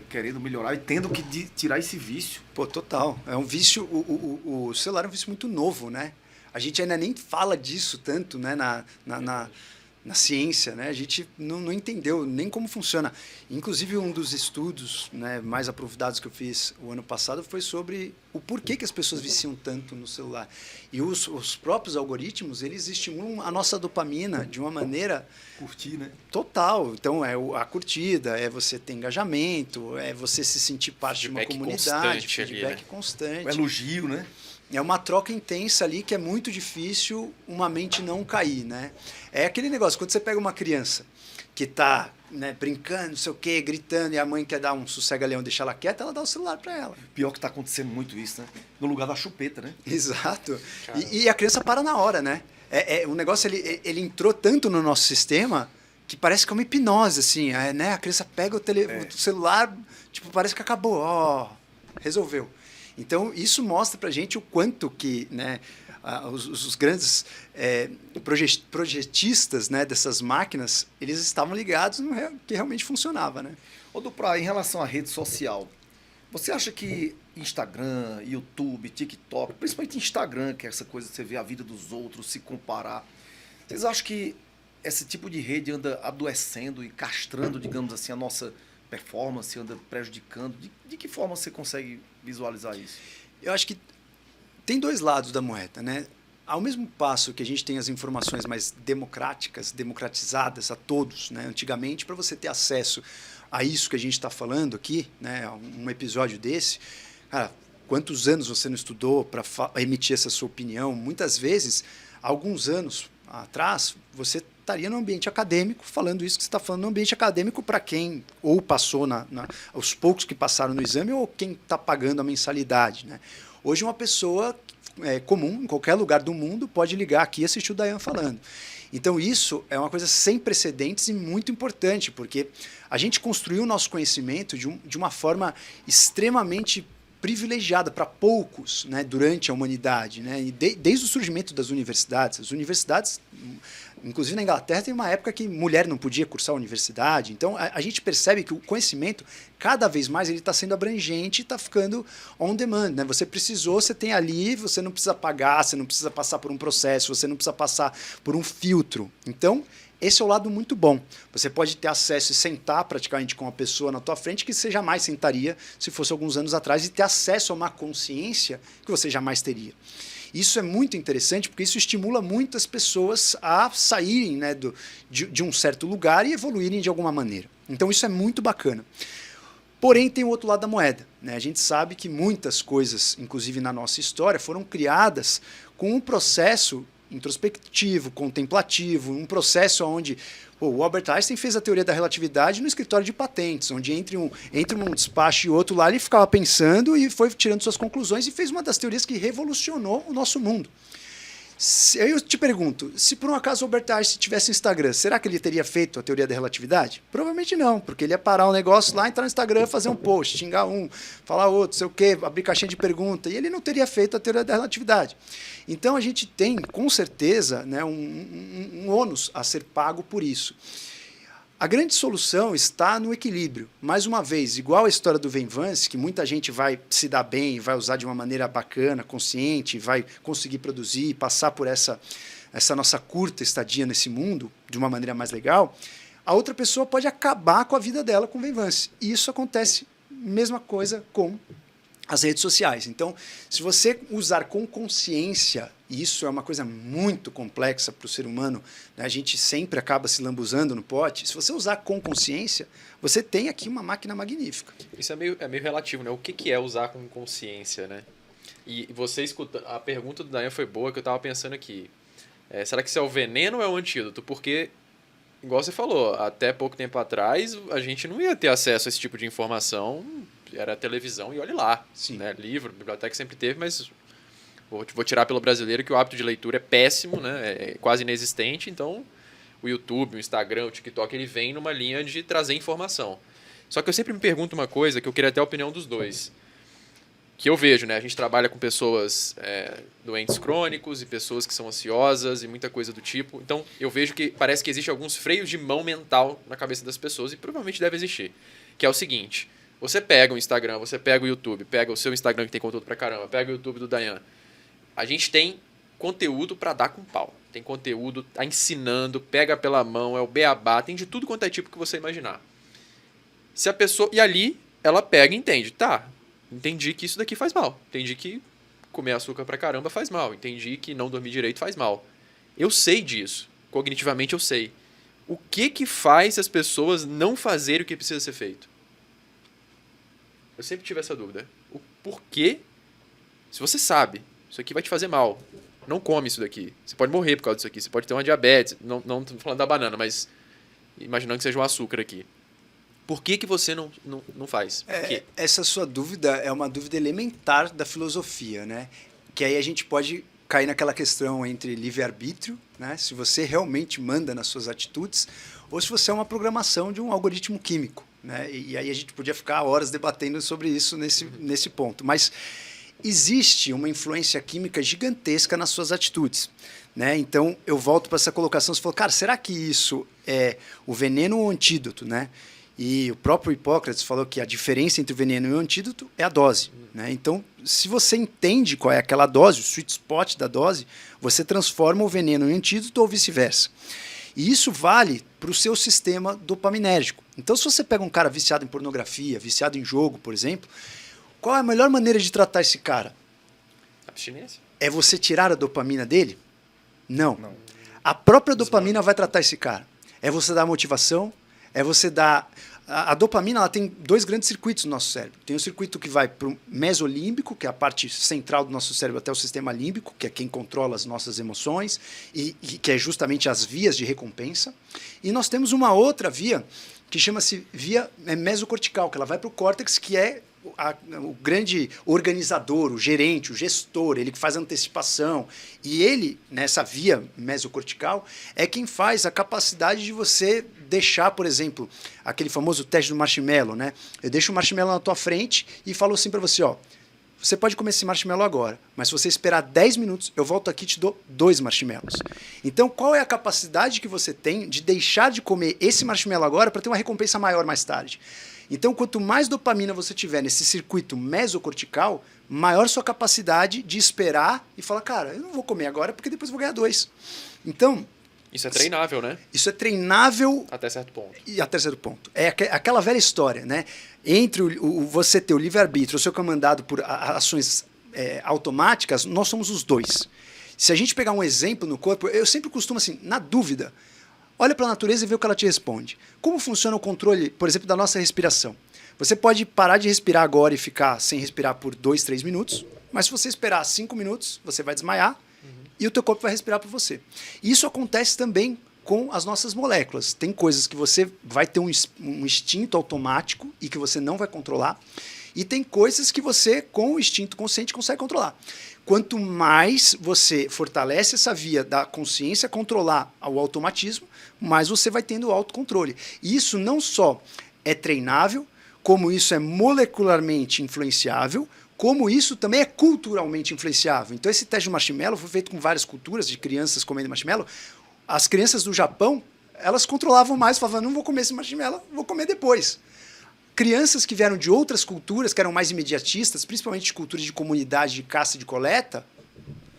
querendo melhorar e tendo que tirar esse vício. Pô, total. É um vício, o celular é um vício muito novo, né? A gente ainda nem fala disso tanto, né, na ciência, né? A gente não entendeu nem como funciona. Inclusive, um dos estudos, né, mais aprofundados que eu fiz o ano passado foi sobre o porquê que as pessoas viciam tanto no celular. E os próprios algoritmos, eles estimulam a nossa dopamina de uma maneira... Curtir, né? Total. Então, a curtida, é você ter engajamento, é você se sentir parte de uma comunidade, feedback constante. O elogio, né? É uma troca intensa ali que é muito difícil uma mente não cair, né? É aquele negócio, quando você pega uma criança que está, né, brincando, não sei o quê, gritando, e a mãe quer dar um sossega-leão, deixar ela quieta, ela dá o celular para ela. Pior que está acontecendo muito isso, né? No lugar da chupeta, né? Exato. E a criança para na hora, né? O negócio, ele entrou tanto no nosso sistema que parece que é uma hipnose, assim, né? A criança pega o celular, tipo, parece que acabou, resolveu. Então, isso mostra pra gente o quanto que, né, os grandes projetistas, né, dessas máquinas, eles estavam ligados no que realmente funcionava, né? Ô Duprá, em relação à rede social, você acha que Instagram, YouTube, TikTok, principalmente Instagram, que é essa coisa de você ver a vida dos outros, se comparar, vocês acham que esse tipo de rede anda adoecendo e castrando, digamos assim, a nossa performance, anda prejudicando? De que forma você consegue visualizar isso? Eu acho que tem dois lados da moeda, né? Ao mesmo passo que a gente tem as informações mais democráticas, democratizadas a todos, né? Antigamente, para você ter acesso a isso que a gente está falando aqui, né? Um episódio desse, cara, quantos anos você não estudou para emitir essa sua opinião? Muitas vezes, alguns anos atrás, você estaria no ambiente acadêmico falando isso que você está falando no ambiente acadêmico para quem ou passou, os poucos que passaram no exame ou quem está pagando a mensalidade, né? Hoje uma pessoa comum, em qualquer lugar do mundo, pode ligar aqui e assistir o Dayan falando. Então isso é uma coisa sem precedentes e muito importante, porque a gente construiu o nosso conhecimento de uma forma extremamente privilegiada para poucos, né, durante a humanidade, né, e desde o surgimento das universidades. As universidades, inclusive na Inglaterra, tem uma época que mulher não podia cursar a universidade. Então a gente percebe que o conhecimento, cada vez mais, ele está sendo abrangente e está ficando on demand, né? Você precisou, você tem ali, você não precisa pagar, você não precisa passar por um processo, você não precisa passar por um filtro. Então, esse é o lado muito bom. Você pode ter acesso e sentar praticamente com uma pessoa na tua frente que você jamais sentaria se fosse alguns anos atrás e ter acesso a uma consciência que você jamais teria. Isso é muito interessante porque isso estimula muitas pessoas a saírem, né, de um certo lugar e evoluírem de alguma maneira. Então isso é muito bacana. Porém, tem o outro lado da moeda, né? A gente sabe que muitas coisas, inclusive na nossa história, foram criadas com um processo introspectivo, contemplativo, um processo onde o Albert Einstein fez a teoria da relatividade no escritório de patentes, onde entre um despacho e outro lá ele ficava pensando e foi tirando suas conclusões e fez uma das teorias que revolucionou o nosso mundo. Aí eu te pergunto, se por um acaso o Albert Einstein tivesse Instagram, será que ele teria feito a teoria da relatividade? Provavelmente não, porque ele ia parar um negócio lá, entrar no Instagram, fazer um post, xingar um, falar outro, sei o quê, abrir caixinha de pergunta, e ele não teria feito a teoria da relatividade. Então a gente tem, com certeza, né, um ônus a ser pago por isso. A grande solução está no equilíbrio. Mais uma vez, igual a história do Venvance, que muita gente vai se dar bem, vai usar de uma maneira bacana, consciente, vai conseguir produzir, passar por essa nossa curta estadia nesse mundo de uma maneira mais legal, a outra pessoa pode acabar com a vida dela com o Venvance. E isso acontece, mesma coisa com as redes sociais. Então, se você usar com consciência, e isso é uma coisa muito complexa para o ser humano, né? A gente sempre acaba se lambuzando no pote. Se você usar com consciência, você tem aqui uma máquina magnífica. Isso é meio relativo, né? O que é usar com consciência, né? E você escuta, a pergunta do Dayan foi boa, que eu estava pensando aqui. Será que isso é o veneno ou é o antídoto? Porque, igual você falou, até pouco tempo atrás, a gente não ia ter acesso a esse tipo de informação. Era televisão e olhe lá. Sim. Né? Livro, biblioteca sempre teve, mas vou tirar pelo brasileiro que o hábito de leitura é péssimo, né? É quase inexistente. Então, o YouTube, o Instagram, o TikTok, ele vem numa linha de trazer informação. Só que eu sempre me pergunto uma coisa, que eu queria até a opinião dos dois. Que eu vejo, né? A gente trabalha com pessoas doentes crônicos e pessoas que são ansiosas e muita coisa do tipo. Então, eu vejo que parece que existe alguns freios de mão mental na cabeça das pessoas e provavelmente deve existir. Que é o seguinte: você pega o Instagram, você pega o YouTube, pega o seu Instagram que tem conteúdo pra caramba, pega o YouTube do Dayan. A gente tem conteúdo pra dar com pau. Tem conteúdo, tá ensinando, pega pela mão, é o beabá, tem de tudo quanto é tipo que você imaginar. Se a pessoa... E ali, ela pega e entende. Tá, entendi que isso daqui faz mal. Entendi que comer açúcar pra caramba faz mal. Entendi que não dormir direito faz mal. Eu sei disso. Cognitivamente eu sei. O que faz as pessoas não fazerem o que precisa ser feito? Eu sempre tive essa dúvida. O porquê? Se você sabe, isso aqui vai te fazer mal, não come isso daqui. Você pode morrer por causa disso aqui. Você pode ter uma diabetes. Não tô falando da banana, mas imaginando que seja um açúcar aqui. Por que você não faz? Por quê? Essa sua dúvida é uma dúvida elementar da filosofia, né? Que aí a gente pode cair naquela questão entre livre-arbítrio, né? Se você realmente manda nas suas atitudes, ou se você é uma programação de um algoritmo químico. Né? E aí a gente podia ficar horas debatendo sobre isso nesse ponto. Mas existe uma influência química gigantesca nas suas atitudes. Né? Então, eu volto para essa colocação. Você falou, cara, será que isso é o veneno ou o antídoto? Né? E o próprio Hipócrates falou que a diferença entre o veneno e o antídoto é a dose. Né? Então, se você entende qual é aquela dose, o sweet spot da dose, você transforma o veneno em antídoto ou vice-versa. E isso vale para o seu sistema dopaminérgico. Então, se você pega um cara viciado em pornografia, viciado em jogo, por exemplo, qual é a melhor maneira de tratar esse cara? Abstinência. É você tirar a dopamina dele? Não. Não. A própria dopamina vai tratar esse cara. É você dar motivação, é você dar... A dopamina ela tem 2 grandes circuitos no nosso cérebro. Tem o circuito que vai para o mesolímbico, que é a parte central do nosso cérebro, até o sistema límbico, que é quem controla as nossas emoções, e que é justamente as vias de recompensa. E nós temos uma outra via, que chama-se via mesocortical, que ela vai para o córtex, que é o grande organizador, o gerente, o gestor, ele que faz a antecipação. E ele, nessa via mesocortical, é quem faz a capacidade de você deixar, por exemplo, aquele famoso teste do marshmallow, né? Eu deixo o marshmallow na tua frente e falo assim para você, ó, você pode comer esse marshmallow agora, mas se você esperar 10 minutos, eu volto aqui e te dou 2 marshmallows. Então, qual é a capacidade que você tem de deixar de comer esse marshmallow agora para ter uma recompensa maior mais tarde? Então, quanto mais dopamina você tiver nesse circuito mesocortical, maior sua capacidade de esperar e falar, cara, eu não vou comer agora porque depois eu vou ganhar 2. Então... Isso é treinável, né? Isso é treinável... Até certo ponto. E até certo ponto. É aquela velha história, né? Entre você ter o livre-arbítrio, o seu comandado por ações automáticas, nós somos os dois. Se a gente pegar um exemplo no corpo, eu sempre costumo assim, na dúvida, olha para a natureza e vê o que ela te responde. Como funciona o controle, por exemplo, da nossa respiração? Você pode parar de respirar agora e ficar sem respirar por 2, 3 minutos, mas se você esperar 5 minutos, você vai desmaiar e o teu corpo vai respirar por você. Isso acontece também com as nossas moléculas. Tem coisas que você vai ter um instinto automático e que você não vai controlar, e tem coisas que você, com o instinto consciente, consegue controlar. Quanto mais você fortalece essa via da consciência controlar o automatismo, mais você vai tendo o autocontrole. E isso não só é treinável, como isso é molecularmente influenciável, como isso também é culturalmente influenciável. Então esse teste de marshmallow foi feito com várias culturas de crianças comendo marshmallow. As crianças do Japão, elas controlavam mais, falavam, não vou comer esse marshmallow, vou comer depois. Crianças que vieram de outras culturas, que eram mais imediatistas, principalmente de culturas de comunidade, de caça e de coleta,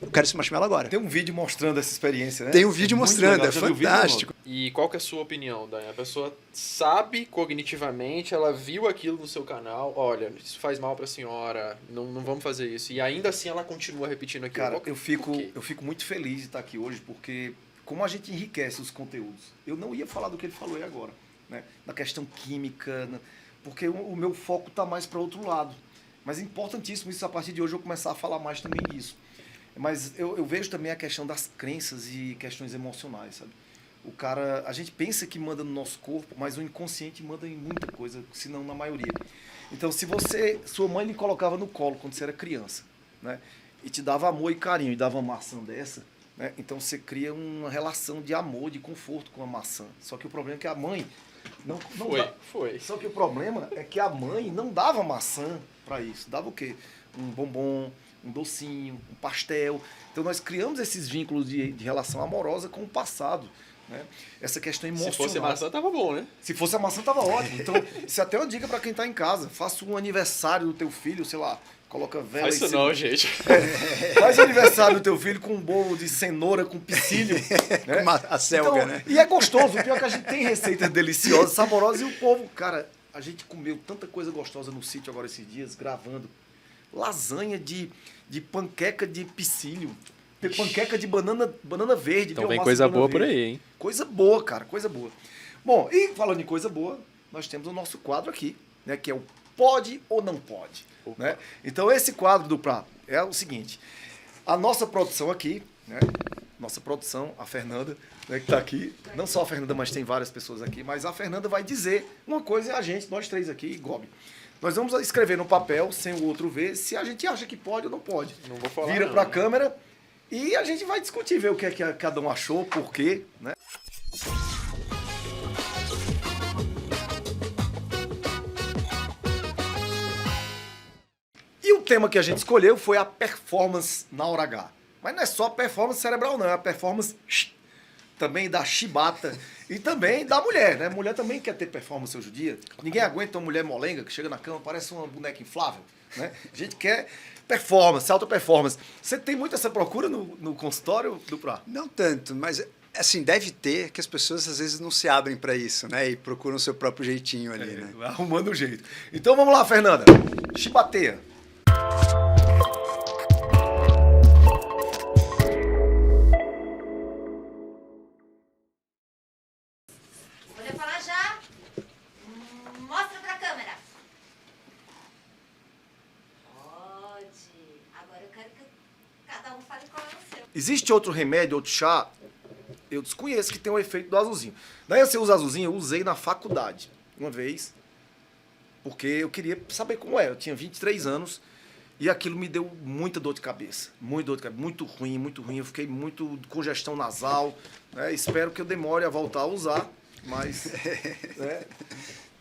eu quero esse marshmallow agora. Tem um vídeo mostrando essa experiência, né? Tem um vídeo mostrando, legal. é fantástico. E qual que é a sua opinião, Dani? A pessoa sabe cognitivamente, ela viu aquilo no seu canal, olha, isso faz mal pra senhora, não vamos fazer isso. E ainda assim ela continua repetindo aquilo. Cara, eu fico muito feliz de estar aqui hoje, porque como a gente enriquece os conteúdos. Eu não ia falar do que ele falou aí agora, né? Na questão química, porque o meu foco está mais para outro lado. Mas é importantíssimo isso, a partir de hoje eu começar a falar mais também disso. Mas eu vejo também a questão das crenças e questões emocionais, sabe? O cara, a gente pensa que manda no nosso corpo, mas o inconsciente manda em muita coisa, se não na maioria. Então, se sua mãe lhe colocava no colo quando você era criança, né? E te dava amor e carinho, e dava uma maçã dessa, né? Então você cria uma relação de amor, de conforto com a maçã. Só que o problema é que a mãe não Foi. Só que o problema é que a mãe não dava maçã para isso. Dava o quê? Um bombom, um docinho, um pastel. Então nós criamos esses vínculos de relação amorosa com o passado, né? Essa questão emocional. Se fosse maçã, tava bom, né? Se fosse a maçã, tava ótimo. Então, isso é até uma dica para quem tá em casa. Faça um aniversário do teu filho, sei lá, coloca vela. Faz isso não, gente. Faz aniversário do teu filho com um bolo de cenoura, com psyllium. Né? Com a selga, então, né? E é gostoso. O pior é que a gente tem receitas deliciosas, saborosas, e o povo, cara, a gente comeu tanta coisa gostosa no sítio agora esses dias, gravando. Lasanha de panqueca de psyllium. Panqueca de banana verde. Então vem coisa boa por aí, hein? Coisa boa, cara, coisa boa. Bom, e falando em coisa boa, nós temos o nosso quadro aqui, né, que é o Pode ou Não Pode. Né? Então esse quadro do prato é o seguinte, a nossa produção aqui, né, nossa produção, a Fernanda, né, que está aqui, não só a Fernanda, mas tem várias pessoas aqui, mas a Fernanda vai dizer uma coisa e a gente, nós três aqui, Gobi, nós vamos escrever no papel, sem o outro ver, se a gente acha que pode ou não pode. Não vou falar. Vira para a câmera e a gente vai discutir, ver o que é que cada um achou, por quê, né? E o tema que a gente escolheu foi a performance na hora H. Mas não é só a performance cerebral, não, é a performance também da chibata e também da mulher, né? Mulher também quer ter performance hoje em dia. Ninguém aguenta uma mulher molenga que chega na cama, parece uma boneca inflável, né? A gente quer performance, alta performance. Você tem muito essa procura no consultório, Duprá? Não tanto, mas assim, deve ter que as pessoas às vezes não se abrem para isso, né? E procuram o seu próprio jeitinho ali, né? Arrumando um jeito. Então vamos lá, Fernanda. Chibateia. Não fale qual é o seu. Existe outro remédio, outro chá, eu desconheço, que tem o efeito do azulzinho. Daí você usa azulzinho, eu usei na faculdade, uma vez, porque eu queria saber como era. Eu tinha 23 anos e aquilo me deu muita dor de cabeça. Muita dor de cabeça, muito ruim, muito ruim. Eu fiquei muito congestão nasal, né? Espero que eu demore a voltar a usar, mas né?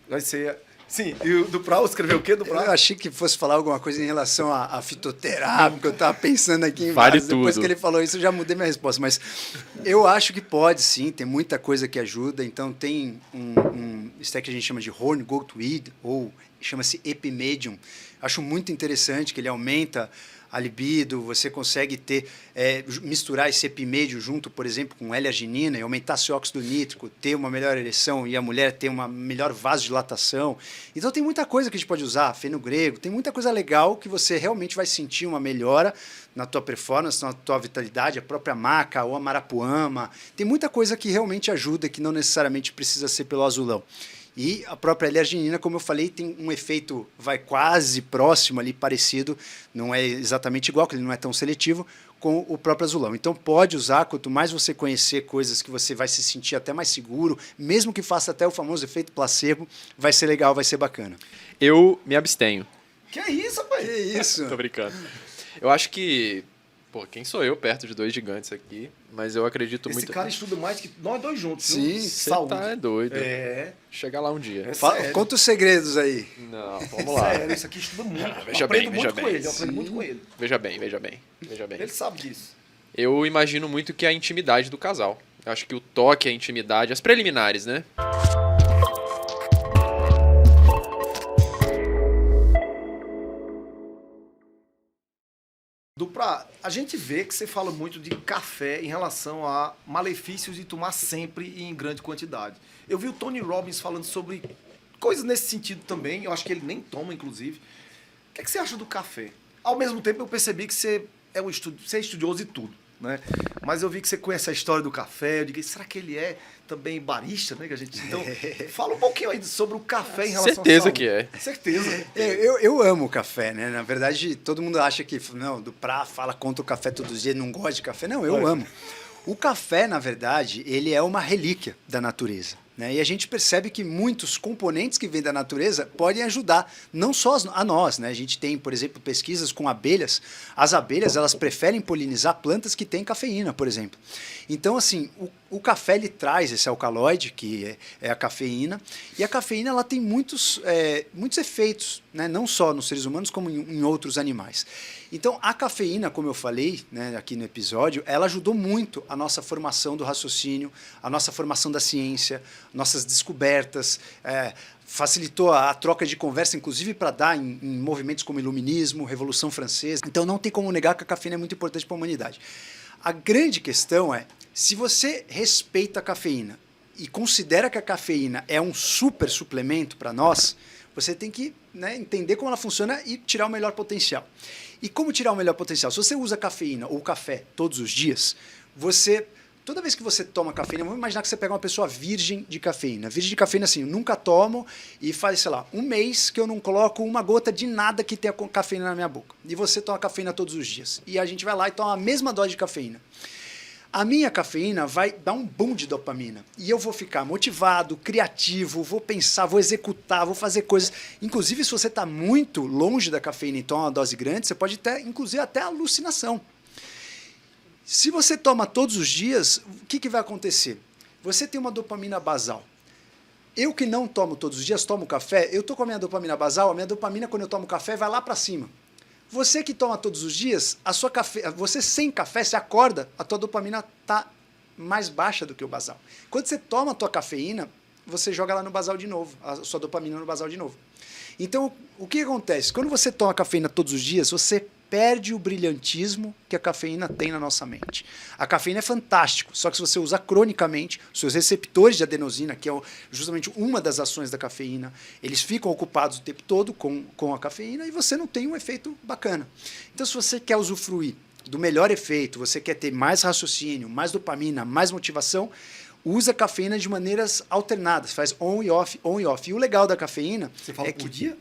Vai ser... Sim, e o Dupral escreveu o quê, Dupral? Eu achei que fosse falar alguma coisa em relação à fitoterapia, eu estava pensando aqui em Vale vários. Depois tudo. que ele falou isso, eu já mudei minha resposta. Mas eu acho que pode, sim, tem muita coisa que ajuda. Então, tem isso que a gente chama de horn goatweed, ou chama-se epimedium. Acho muito interessante que ele aumenta a libido, você consegue misturar esse epimêdio junto, por exemplo, com L-arginina e aumentar seu óxido nítrico, ter uma melhor ereção e a mulher ter uma melhor vasodilatação. Então tem muita coisa que a gente pode usar, fenogrego, tem muita coisa legal que você realmente vai sentir uma melhora na tua performance, na tua vitalidade, a própria maca ou a marapuama. Tem muita coisa que realmente ajuda, que não necessariamente precisa ser pelo azulão. E a própria L-arginina, como eu falei, tem um efeito, vai quase próximo ali, parecido, não é exatamente igual, porque ele não é tão seletivo, com o próprio azulão. Então pode usar, quanto mais você conhecer coisas que você vai se sentir até mais seguro, mesmo que faça até o famoso efeito placebo, vai ser legal, vai ser bacana. Eu me abstenho. Que isso, rapaz? Que isso? Tô brincando. Eu acho que... Pô, quem sou eu perto de dois gigantes aqui? Mas eu acredito Esse muito... cara estuda mais que nós dois juntos. Sim, viu? Você Saúde. tá doido. É. Chegar lá um dia. Sério? Conta os segredos aí. Não, vamos lá. Sério, isso aqui estuda muito. Veja Eu bem, aprendo veja muito bem. com ele, eu aprendo muito com ele. Veja bem, veja bem, veja bem. Ele sabe disso. Eu imagino muito que é a intimidade do casal. Eu acho que o toque, a intimidade, as preliminares, né? Dupra, a gente vê que você fala muito de café em relação a malefícios de tomar sempre e em grande quantidade. Eu vi o Tony Robbins falando sobre coisas nesse sentido também, eu acho que ele nem toma, inclusive. O que é que você acha do café? Ao mesmo tempo, eu percebi que você é você é estudioso de tudo, né? Mas eu vi que você conhece a história do café, eu digo, será que ele é também barista, né? Que a gente... Então, fala um pouquinho aí sobre o café em relação Certeza à saúde. que é. Certeza. Eu amo café, né? Na verdade, todo mundo acha que não, Dupra fala contra o café todos os dias, não gosta de café. Não, eu amo. O café, na verdade, ele é uma relíquia da natureza. Né? E a gente percebe que muitos componentes que vêm da natureza podem ajudar, não só a nós. Né? A gente tem, por exemplo, pesquisas com abelhas. As abelhas, elas preferem polinizar plantas que têm cafeína, por exemplo. Então, assim, o café, ele traz esse alcaloide, que é a cafeína, e a cafeína, ela tem muitos efeitos, né? Não só nos seres humanos, como em outros animais. Então, a cafeína, como eu falei, né, aqui no episódio, ela ajudou muito a nossa formação do raciocínio, a nossa formação da ciência, nossas descobertas, facilitou a troca de conversa, inclusive para dar em movimentos como Iluminismo, Revolução Francesa. Então, não tem como negar que a cafeína é muito importante para a humanidade. A grande questão é, se você respeita a cafeína e considera que a cafeína é um super suplemento para nós, você tem que, né, entender como ela funciona e tirar o melhor potencial. E como tirar o melhor potencial? Se você usa cafeína ou café todos os dias, toda vez que você toma cafeína, vamos imaginar que você pega uma pessoa virgem de cafeína. Virgem de cafeína, assim, eu nunca tomo e faz, sei lá, um mês que eu não coloco uma gota de nada que tenha cafeína na minha boca. E você toma cafeína todos os dias. E a gente vai lá e toma a mesma dose de cafeína. A minha cafeína vai dar um boom de dopamina. E eu vou ficar motivado, criativo, vou pensar, vou executar, vou fazer coisas. Inclusive, se você está muito longe da cafeína e toma uma dose grande, você pode ter, inclusive, até alucinação. Se você toma todos os dias, o que vai acontecer? Você tem uma dopamina basal. Eu que não tomo todos os dias, tomo café, eu estou com a minha dopamina basal, a minha dopamina, quando eu tomo café, vai lá para cima. Você que toma todos os dias, você sem café, você acorda, a tua dopamina está mais baixa do que o basal. Quando você toma a tua cafeína, você joga lá no basal de novo, a sua dopamina no basal de novo. Então, o que acontece? Quando você toma cafeína todos os dias, você perde o brilhantismo que a cafeína tem na nossa mente. A cafeína é fantástico, só que se você usar cronicamente, os seus receptores de adenosina, que é justamente uma das ações da cafeína, eles ficam ocupados o tempo todo com a cafeína e você não tem um efeito bacana. Então, se você quer usufruir do melhor efeito, você quer ter mais raciocínio, mais dopamina, mais motivação, usa a cafeína de maneiras alternadas, faz on e off, on e off. E o legal da cafeína... Você fala por dia?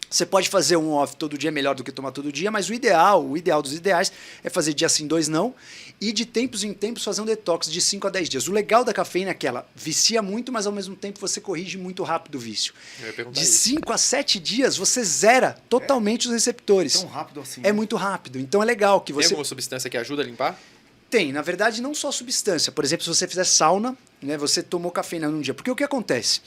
Você pode fazer um off todo dia, melhor do que tomar todo dia, mas o ideal dos ideais é fazer dia sim, 2 não, e de tempos em tempos fazer um detox de 5 a 10 dias. O legal da cafeína é que ela vicia muito, mas ao mesmo tempo você corrige muito rápido o vício. De 5 a 7 dias você zera totalmente os receptores. Tão rápido assim. É muito rápido, então é legal que Tem você... alguma substância que ajuda a limpar? Tem, na verdade, não só substância. Por exemplo, se você fizer sauna, né, você tomou cafeína num dia. Porque o que acontece?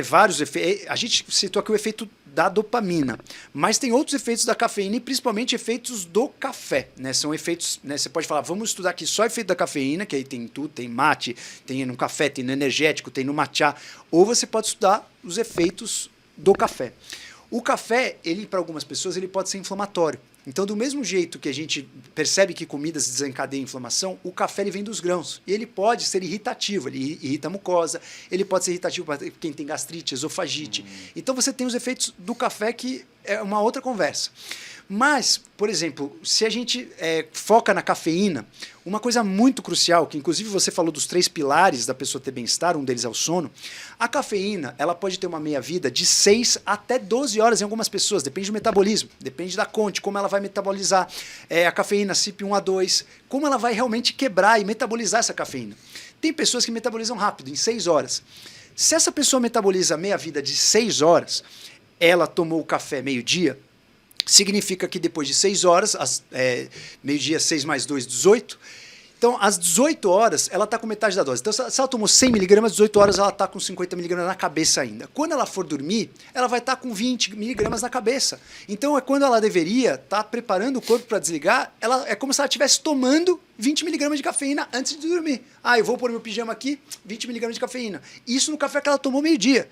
Vários efeitos. A gente citou aqui o efeito da dopamina, mas tem outros efeitos da cafeína e principalmente efeitos do café. Né? São efeitos, né, você pode falar, vamos estudar aqui só efeito da cafeína, que aí tem tudo, tem mate, tem no café, tem no energético, tem no matcha, ou você pode estudar os efeitos do café. O café, ele para algumas pessoas, ele pode ser inflamatório. Então, do mesmo jeito que a gente percebe que comidas desencadeiam inflamação, o café ele vem dos grãos. E ele pode ser irritativo, ele irrita a mucosa, ele pode ser irritativo para quem tem gastrite, esofagite. Então, você tem os efeitos do café, que é uma outra conversa. Mas, por exemplo, se a gente foca na cafeína, uma coisa muito crucial, que inclusive você falou dos 3 pilares da pessoa ter bem-estar, um deles é o sono, a cafeína ela pode ter uma meia-vida de 6 até 12 horas em algumas pessoas, depende do metabolismo, depende da conte, como ela vai metabolizar a cafeína CYP1A2, como ela vai realmente quebrar e metabolizar essa cafeína. Tem pessoas que metabolizam rápido, em 6 horas. Se essa pessoa metaboliza meia-vida de 6 horas, ela tomou o café meio-dia, significa que depois de 6 horas, meio-dia, 6 mais 2, 18. Então, às 18 horas, ela está com metade da dose. Então, se ela tomou 100 miligramas, às 18 horas ela está com 50 miligramas na cabeça ainda. Quando ela for dormir, ela vai estar com 20 miligramas na cabeça. Então, é quando ela deveria estar preparando o corpo para desligar, é como se ela estivesse tomando 20 miligramas de cafeína antes de dormir. Eu vou pôr meu pijama aqui, 20 miligramas de cafeína. Isso no café que ela tomou meio-dia.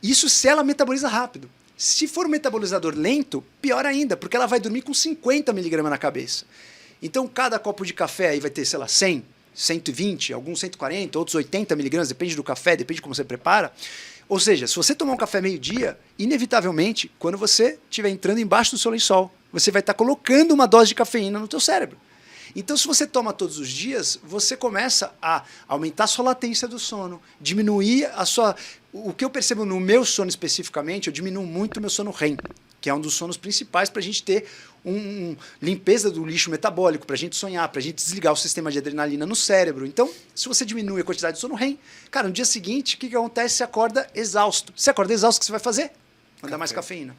Isso se ela metaboliza rápido. Se for um metabolizador lento, pior ainda, porque ela vai dormir com 50 miligramas na cabeça. Então, cada copo de café aí vai ter, 100, 120, alguns 140, outros 80 miligramas, depende do café, depende de como você prepara. Ou seja, se você tomar um café meio-dia, inevitavelmente, quando você estiver entrando embaixo do seu lençol, você vai estar colocando uma dose de cafeína no teu cérebro. Então, se você toma todos os dias, você começa a aumentar a sua latência do sono, diminuir a sua... O que eu percebo no meu sono especificamente, eu diminuo muito o meu sono REM, que é um dos sonos principais para a gente ter limpeza do lixo metabólico, para a gente sonhar, para a gente desligar o sistema de adrenalina no cérebro. Então, se você diminui a quantidade de sono REM, cara, no dia seguinte, o que acontece? Você acorda exausto. Você acorda exausto, o que você vai fazer? Mandar mais cafeína.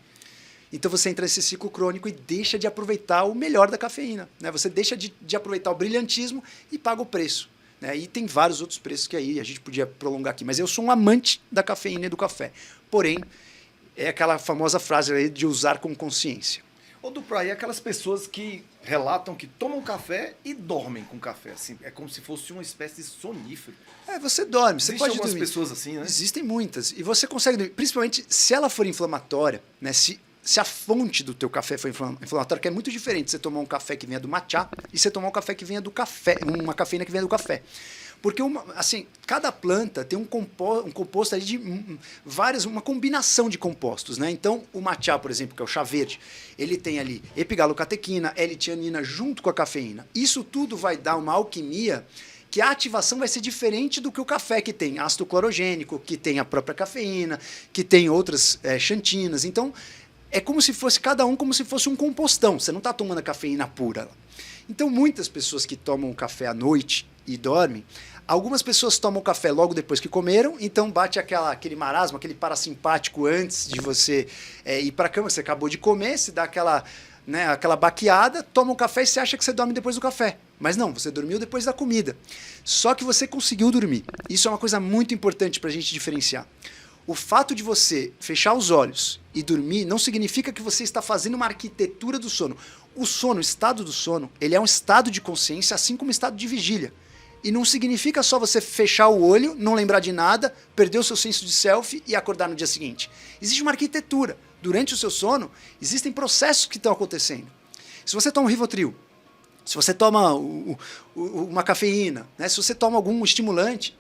Então você entra nesse ciclo crônico e deixa de aproveitar o melhor da cafeína. Né? Você deixa de aproveitar o brilhantismo e paga o preço. Né? E tem vários outros preços que aí a gente podia prolongar aqui. Mas eu sou um amante da cafeína e do café. Porém, é aquela famosa frase aí de usar com consciência. Ô, Dupra, e aquelas pessoas que relatam que tomam café e dormem com café? Assim, é como se fosse uma espécie de sonífero. Você dorme, você pode algumas dormir. pessoas assim, né? Existem muitas. E você consegue dormir, principalmente se ela for inflamatória, né? Se a fonte do teu café for inflamatória, que é muito diferente você tomar um café que venha do matcha e você tomar um café que venha do café, uma cafeína que venha do café. Porque cada planta tem um composto aí de uma combinação de compostos, né? Então, o matcha, por exemplo, que é o chá verde, ele tem ali epigalocatequina, L-tianina junto com a cafeína. Isso tudo vai dar uma alquimia que a ativação vai ser diferente do que o café, que tem ácido clorogênico, que tem a própria cafeína, que tem outras xantinas. Então, é como se fosse cada um como se fosse um compostão. Você não está tomando a cafeína pura. Então, muitas pessoas que tomam café à noite e dormem, algumas pessoas tomam café logo depois que comeram, então bate aquele marasmo, aquele parasimpático antes de você ir para a cama, você acabou de comer, se dá aquela baqueada, toma um café e você acha que você dorme depois do café. Mas não, você dormiu depois da comida. Só que você conseguiu dormir. Isso é uma coisa muito importante para a gente diferenciar. O fato de você fechar os olhos e dormir não significa que você está fazendo uma arquitetura do sono. O sono, o estado do sono, ele é um estado de consciência, assim como um estado de vigília. E não significa só você fechar o olho, não lembrar de nada, perder o seu senso de self e acordar no dia seguinte. Existe uma arquitetura. Durante o seu sono, existem processos que estão acontecendo. Se você toma um Rivotril, se você toma uma cafeína, né? Se você toma algum estimulante,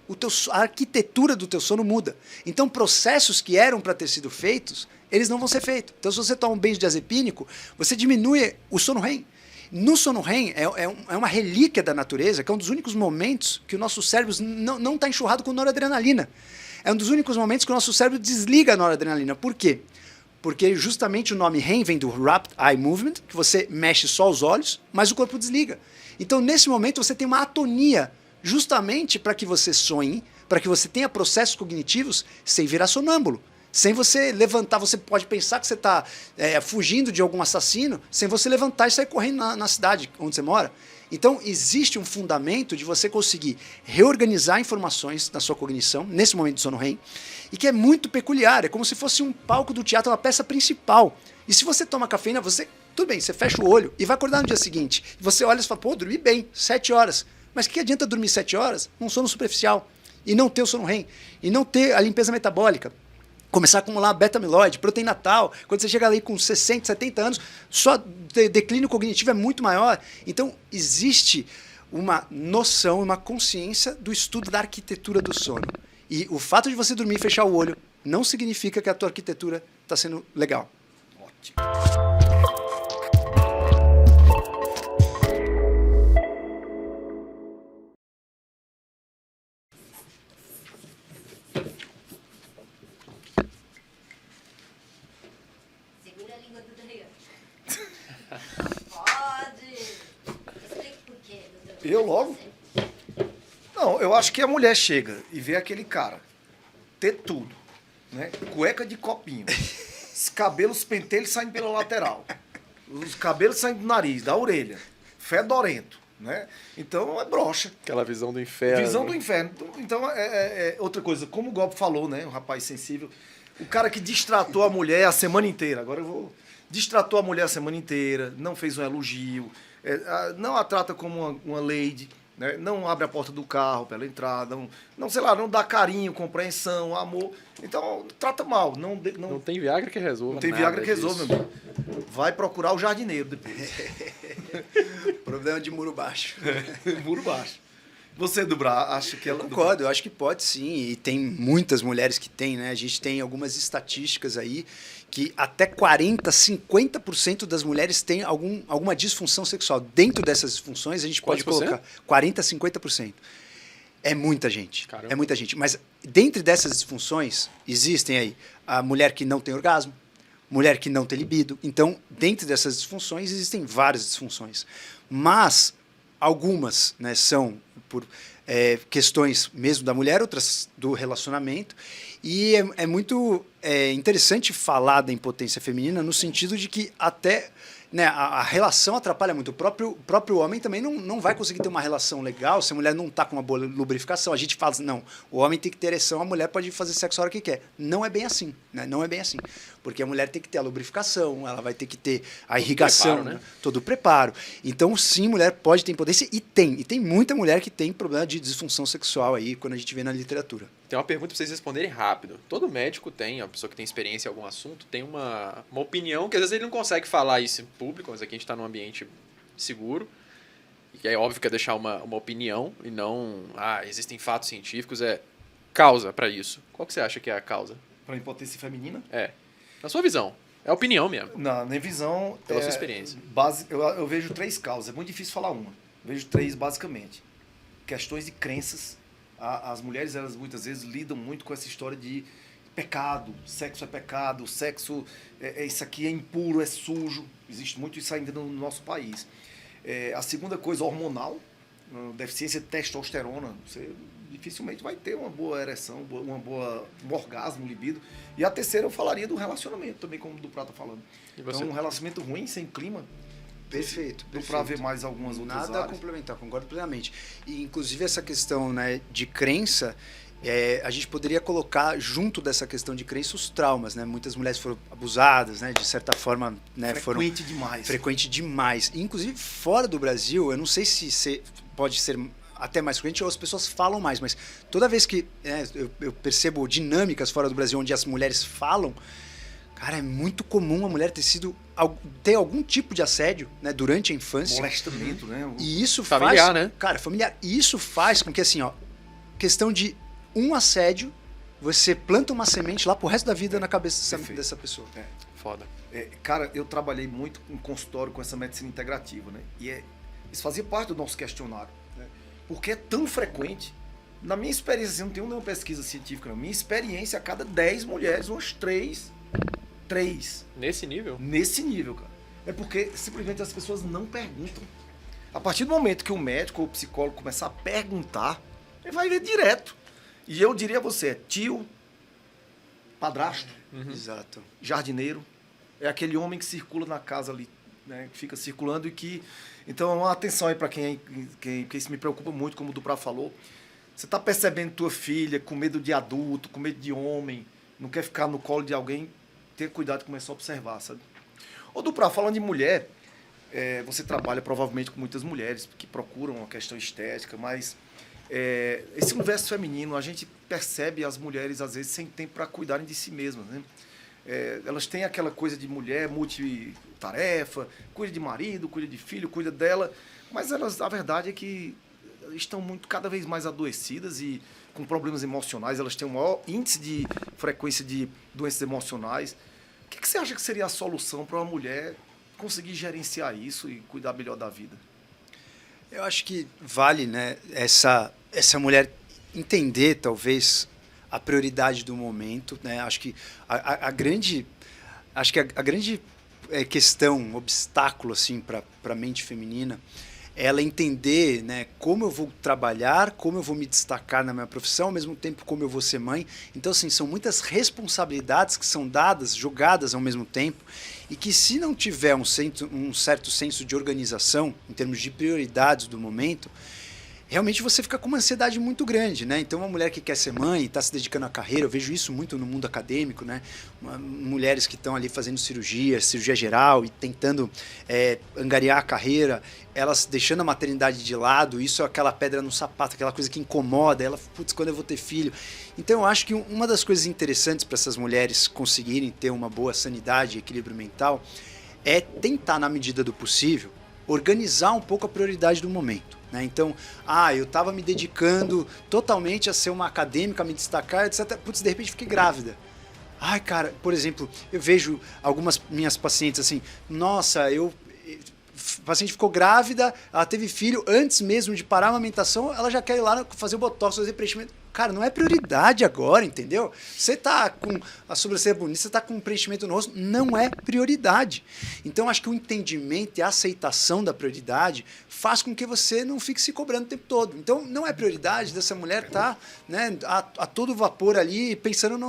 a arquitetura do teu sono muda. Então, processos que eram para ter sido feitos, eles não vão ser feitos. Então, se você toma um benzodiazepínico, você diminui o sono REM. No sono REM, é uma relíquia da natureza, que é um dos únicos momentos que o nosso cérebro não está enxurrado com noradrenalina. É um dos únicos momentos que o nosso cérebro desliga a noradrenalina. Por quê? Porque justamente o nome REM vem do Rapid Eye Movement, que você mexe só os olhos, mas o corpo desliga. Então, nesse momento, você tem uma atonia, justamente para que você sonhe, para que você tenha processos cognitivos sem virar sonâmbulo. Sem você levantar, você pode pensar que você está fugindo de algum assassino, sem você levantar e sair correndo na cidade onde você mora. Então, existe um fundamento de você conseguir reorganizar informações na sua cognição, nesse momento de sono REM, e que é muito peculiar, é como se fosse um palco do teatro, uma peça principal. E se você toma cafeína, tudo bem, você fecha o olho e vai acordar no dia seguinte. E você olha e fala, pô, dormi bem, 7 horas. Mas que adianta dormir 7 horas num sono superficial, e não ter o sono REM, e não ter a limpeza metabólica? Começar a acumular beta-amiloide, proteína tal, quando você chega ali com 60, 70 anos, só declínio cognitivo é muito maior. Então, existe uma noção, uma consciência do estudo da arquitetura do sono. E o fato de você dormir e fechar o olho não significa que a tua arquitetura está sendo legal. Ótimo. Eu logo? Não, eu acho que a mulher chega e vê aquele cara ter tudo, né? Cueca de copinho, os cabelos pentelhos saindo pela lateral, os cabelos saindo do nariz, da orelha, fedorento, né? Então é broxa. Aquela visão do inferno. Visão do inferno. Então outra coisa, como o Gob falou, né? Um rapaz sensível, o cara que distratou a mulher a semana inteira. Agora eu vou... Distratou a mulher a semana inteira, não fez um elogio, não a trata como uma lady, né? Não abre a porta do carro para ela entrar, não, sei lá, não dá carinho, compreensão, amor. Então, trata mal. Não tem Viagra que resolva. Não tem Viagra que resolva, meu amigo. Vai procurar o jardineiro depois. Problema de muro baixo. Muro baixo. Você, Dubra, acha que ela... Concordo, eu acho que pode sim, e tem muitas mulheres que tem, né? A gente tem algumas estatísticas aí que até 40%, 50% das mulheres têm alguma disfunção sexual. Dentro dessas disfunções, a gente pode colocar 40%, 50%. É muita gente, Caramba. É muita gente. Mas dentre dessas disfunções, existem aí a mulher que não tem orgasmo, mulher que não tem libido. Então, dentro dessas disfunções, existem várias disfunções. Mas algumas, né, são por questões mesmo da mulher, outras do relacionamento. E é muito interessante falar da impotência feminina no sentido de que até, né, a relação atrapalha muito. O próprio homem também não vai conseguir ter uma relação legal se a mulher não está com uma boa lubrificação. A gente fala assim, não, o homem tem que ter ereção, a mulher pode fazer sexo a hora que quer. Não é bem assim, né? Não é bem assim. Porque a mulher tem que ter a lubrificação, ela vai ter que ter a irrigação, preparo, né? Todo o preparo. Então, sim, mulher pode ter impotência e tem muita mulher que tem problema de disfunção sexual aí, quando a gente vê na literatura. Tem uma pergunta para vocês responderem rápido. Todo médico tem, a pessoa que tem experiência em algum assunto, tem uma opinião que às vezes ele não consegue falar isso em público, mas aqui a gente está num ambiente seguro. E é óbvio que é deixar uma opinião e não, existem fatos científicos, causa para isso. Qual que você acha que é a causa? Para impotência feminina? Na sua visão. É a opinião mesmo. Na minha visão... Pela sua experiência. Eu vejo 3 causas. É muito difícil falar uma. Eu vejo 3, basicamente. Questões de crenças. As mulheres, elas muitas vezes lidam muito com essa história de pecado. Sexo é pecado. Sexo, isso aqui é impuro, é sujo. Existe muito isso ainda no nosso país. A segunda coisa, hormonal. Deficiência de testosterona. Você dificilmente vai ter uma boa ereção, um orgasmo, libido. E a terceira eu falaria do relacionamento também, como o Duprá tá falando. Então, um relacionamento ruim, sem clima. Perfeito. Para ver mais algumas outras áreas. Nada a complementar, concordo plenamente. E, inclusive, essa questão, né, de crença, a gente poderia colocar junto dessa questão de crença os traumas, né? Muitas mulheres foram abusadas, né? De certa forma, né? Frequente demais. E, inclusive, fora do Brasil, eu não sei se pode ser até mais frequente ou as pessoas falam mais, mas toda vez que eu percebo dinâmicas fora do Brasil onde as mulheres falam, cara, é muito comum a mulher ter algum tipo de assédio, né, durante a infância. Molestamento, né? E isso familiar, faz, né? Cara, familiar. E isso faz com que, assim, questão de um assédio, você planta uma semente lá pro resto da vida na cabeça dessa pessoa. Foda. Cara, eu trabalhei muito em consultório com essa medicina integrativa, né? E isso fazia parte do nosso questionário, né? Porque é tão frequente. Na minha experiência, assim, não tenho nenhuma pesquisa científica, não. Minha experiência, a cada 10 mulheres, umas 3 3. Nesse nível? Nesse nível, cara. É porque simplesmente as pessoas não perguntam. A partir do momento que o médico ou o psicólogo começar a perguntar, ele vai ver direto. E eu diria a você, é tio, padrasto, Exato. jardineiro, é aquele homem que circula na casa ali, né, que fica circulando e que... Então, uma atenção aí para quem isso me preocupa muito, como o Duprá falou. Você tá percebendo tua filha com medo de adulto, com medo de homem, não quer ficar no colo de alguém, ter cuidado e começar a observar, sabe? Ô, Duprá, falando de mulher, você trabalha provavelmente com muitas mulheres que procuram uma questão estética, mas esse universo feminino, a gente percebe as mulheres, às vezes, sem tempo para cuidarem de si mesmas, né? Elas têm aquela coisa de mulher multitarefa, cuida de marido, cuida de filho, cuida dela, mas elas, a verdade é que estão cada vez mais adoecidas e com problemas emocionais, elas têm um maior índice de frequência de doenças emocionais. O que você acha que seria a solução para uma mulher conseguir gerenciar isso e cuidar melhor da vida? Eu acho que vale, né, essa mulher entender, talvez, a prioridade do momento, né? Acho que a grande questão, obstáculo assim para a mente feminina, é ela entender, né, como eu vou trabalhar, como eu vou me destacar na minha profissão, ao mesmo tempo como eu vou ser mãe. Então, assim, são muitas responsabilidades que são dadas, jogadas ao mesmo tempo, e que se não tiver um certo senso de organização, em termos de prioridades do momento, realmente você fica com uma ansiedade muito grande, né? Então, uma mulher que quer ser mãe e está se dedicando à carreira, eu vejo isso muito no mundo acadêmico, né? Mulheres que estão ali fazendo cirurgia geral e tentando angariar a carreira, elas deixando a maternidade de lado, isso é aquela pedra no sapato, aquela coisa que incomoda, ela, putz, quando eu vou ter filho? Então, eu acho que uma das coisas interessantes para essas mulheres conseguirem ter uma boa sanidade e equilíbrio mental é tentar, na medida do possível, organizar um pouco a prioridade do momento. Então, eu estava me dedicando totalmente a ser uma acadêmica, a me destacar, etc. Putz, de repente fiquei grávida. Ai, cara, por exemplo, eu vejo algumas minhas pacientes assim, nossa, a paciente ficou grávida, ela teve filho, antes mesmo de parar a amamentação, ela já quer ir lá fazer o botox, fazer preenchimento. Cara, não é prioridade agora, entendeu? Você tá com a sobrancelha bonita, você tá com um preenchimento no rosto, não é prioridade. Então, acho que o entendimento e a aceitação da prioridade faz com que você não fique se cobrando o tempo todo. Então, não é prioridade dessa mulher estar, né, a todo vapor ali, pensando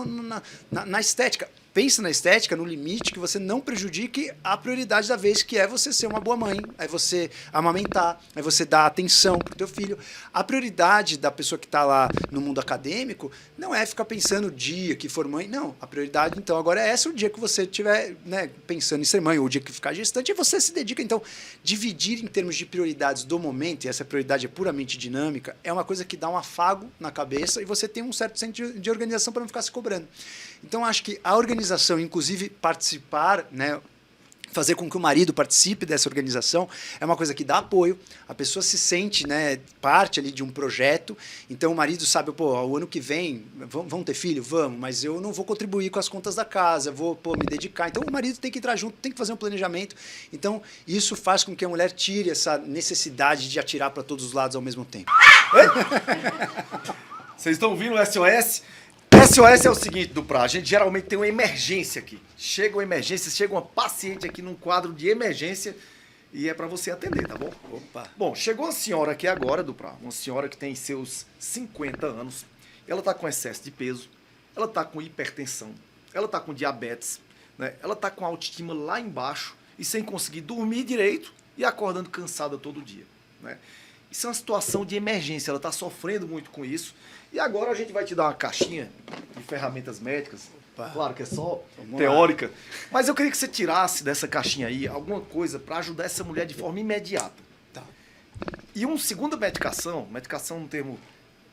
na estética. Pensa na estética, no limite, que você não prejudique a prioridade da vez, que é você ser uma boa mãe, é você amamentar, é você dar atenção pro teu filho. A prioridade da pessoa que está lá no mundo acadêmico não é ficar pensando o dia que for mãe, não. A prioridade, então, agora é essa, o dia que você estiver, né, pensando em ser mãe, ou o dia que ficar gestante, e você se dedica. Então, dividir em termos de prioridades do momento, e essa prioridade é puramente dinâmica, é uma coisa que dá um afago na cabeça e você tem um certo senso de organização para não ficar se cobrando. Então, acho que a organização, inclusive participar, né, fazer com que o marido participe dessa organização, é uma coisa que dá apoio, a pessoa se sente, né, parte ali de um projeto, então o marido sabe, o ano que vem, vamos ter filho? Vamos, mas eu não vou contribuir com as contas da casa, vou me dedicar. Então o marido tem que entrar junto, tem que fazer um planejamento. Então isso faz com que a mulher tire essa necessidade de atirar para todos os lados ao mesmo tempo. Vocês estão ouvindo o SOS? SOS é o seguinte, Duprá, a gente geralmente tem uma emergência aqui. Chega uma emergência, chega uma paciente aqui num quadro de emergência e é para você atender, tá bom? Opa. Bom, chegou uma senhora aqui agora, Duprá, uma senhora que tem seus 50 anos, ela tá com excesso de peso, ela tá com hipertensão, ela tá com diabetes, né? Ela tá com a autoestima lá embaixo e sem conseguir dormir direito e acordando cansada todo dia, né? Isso é uma situação de emergência, ela está sofrendo muito com isso. E agora a gente vai te dar uma caixinha de ferramentas médicas. Opa. Claro que é só teórica. Mas eu queria que você tirasse dessa caixinha aí alguma coisa para ajudar essa mulher de forma imediata. Tá. E uma segunda medicação é um termo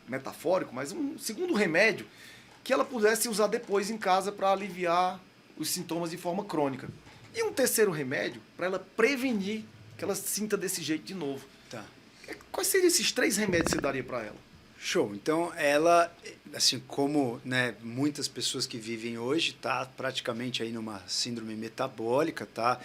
metafórico, mas um segundo remédio que ela pudesse usar depois em casa para aliviar os sintomas de forma crônica. E um terceiro remédio para ela prevenir que ela sinta desse jeito de novo. Tá. Quais seriam esses 3 remédios que você daria para ela? Show. Então, ela, assim como, né, muitas pessoas que vivem hoje, tá praticamente aí numa síndrome metabólica, tá?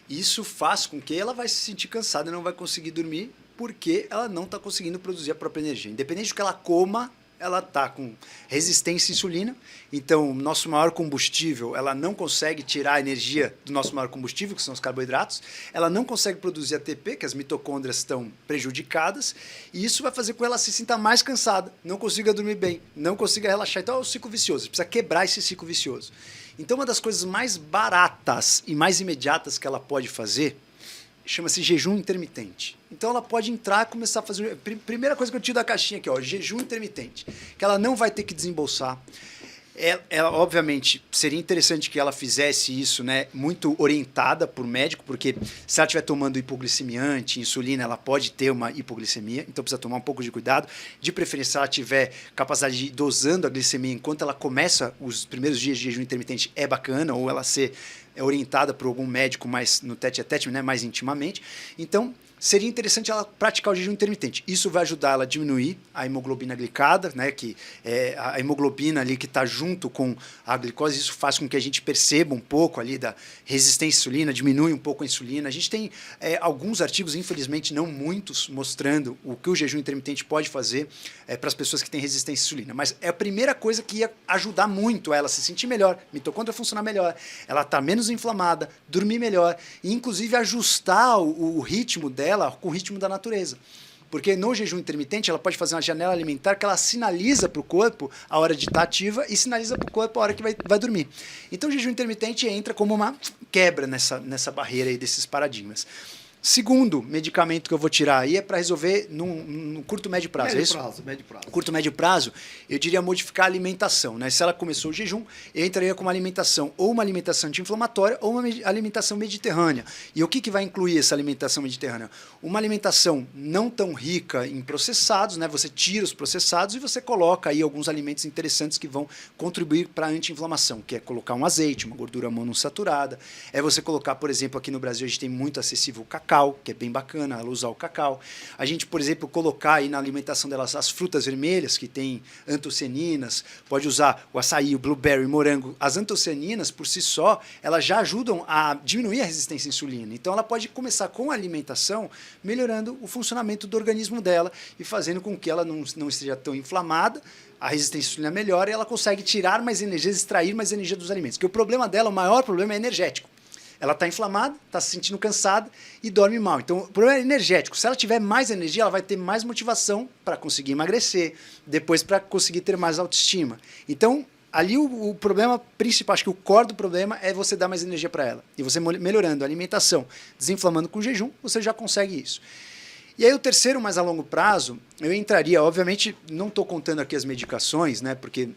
Isso faz com que ela vai se sentir cansada e não vai conseguir dormir porque ela não está conseguindo produzir a própria energia. Independente do que ela coma, ela está com resistência à insulina, então o nosso maior combustível, ela não consegue tirar a energia do nosso maior combustível, que são os carboidratos, ela não consegue produzir ATP, que as mitocôndrias estão prejudicadas, e isso vai fazer com que ela se sinta mais cansada, não consiga dormir bem, não consiga relaxar. Então é um ciclo vicioso, precisa quebrar esse ciclo vicioso. Então uma das coisas mais baratas e mais imediatas que ela pode fazer chama-se jejum intermitente. Então ela pode entrar e começar a fazer... Primeira coisa que eu tiro da caixinha aqui, ó, jejum intermitente, que ela não vai ter que desembolsar. Ela, obviamente, seria interessante que ela fizesse isso, né, muito orientada por médico, porque se ela estiver tomando hipoglicemiante, insulina, ela pode ter uma hipoglicemia, então precisa tomar um pouco de cuidado. De preferência, se ela tiver capacidade de ir dosando a glicemia enquanto ela começa os primeiros dias de jejum intermitente, é bacana, ou ela ser orientada por algum médico mais no tete-a-tete, né, mais intimamente. Então, seria interessante ela praticar o jejum intermitente. Isso vai ajudar ela a diminuir a hemoglobina glicada, né, que é a hemoglobina ali que está junto com a glicose. Isso faz com que a gente perceba um pouco ali da resistência à insulina, diminui um pouco a insulina. A gente tem alguns artigos, infelizmente não muitos, mostrando o que o jejum intermitente pode fazer para as pessoas que têm resistência à insulina. Mas é a primeira coisa que ia ajudar muito ela a se sentir melhor, mitocôndria funcionar melhor, ela está menos inflamada, dormir melhor e inclusive ajustar o ritmo dela com o ritmo da natureza. Porque no jejum intermitente ela pode fazer uma janela alimentar que ela sinaliza para o corpo a hora de estar ativa e sinaliza para o corpo a hora que vai dormir. Então o jejum intermitente entra como uma quebra nessa barreira aí desses paradigmas. Segundo medicamento que eu vou tirar aí é para resolver no curto, médio prazo. Médio prazo. Curto, médio prazo, eu diria modificar a alimentação, né? Se ela começou o jejum, eu entraria com uma alimentação, ou uma alimentação anti-inflamatória, ou uma alimentação mediterrânea. E o que vai incluir essa alimentação mediterrânea? Uma alimentação não tão rica em processados, né? Você tira os processados e você coloca aí alguns alimentos interessantes que vão contribuir para a anti-inflamação, que é colocar um azeite, uma gordura monoinsaturada. É você colocar, por exemplo, aqui no Brasil a gente tem muito acessível o cacau, que é bem bacana ela usar o cacau. A gente, por exemplo, colocar aí na alimentação delas as frutas vermelhas, que tem antocianinas, pode usar o açaí, o blueberry, o morango. As antocianinas, por si só, elas já ajudam a diminuir a resistência à insulina. Então, ela pode começar com a alimentação, melhorando o funcionamento do organismo dela e fazendo com que ela não esteja tão inflamada, a resistência à insulina melhora e ela consegue tirar mais energia, extrair mais energia dos alimentos. Porque o problema dela, o maior problema é energético. Ela está inflamada, está se sentindo cansada e dorme mal. Então, o problema é energético. Se ela tiver mais energia, ela vai ter mais motivação para conseguir emagrecer, depois para conseguir ter mais autoestima. Então, ali o problema principal, acho que o core do problema é você dar mais energia para ela. E você melhorando a alimentação, desinflamando com o jejum, você já consegue isso. E aí o terceiro, mais a longo prazo, eu entraria, obviamente, não estou contando aqui as medicações, né, porque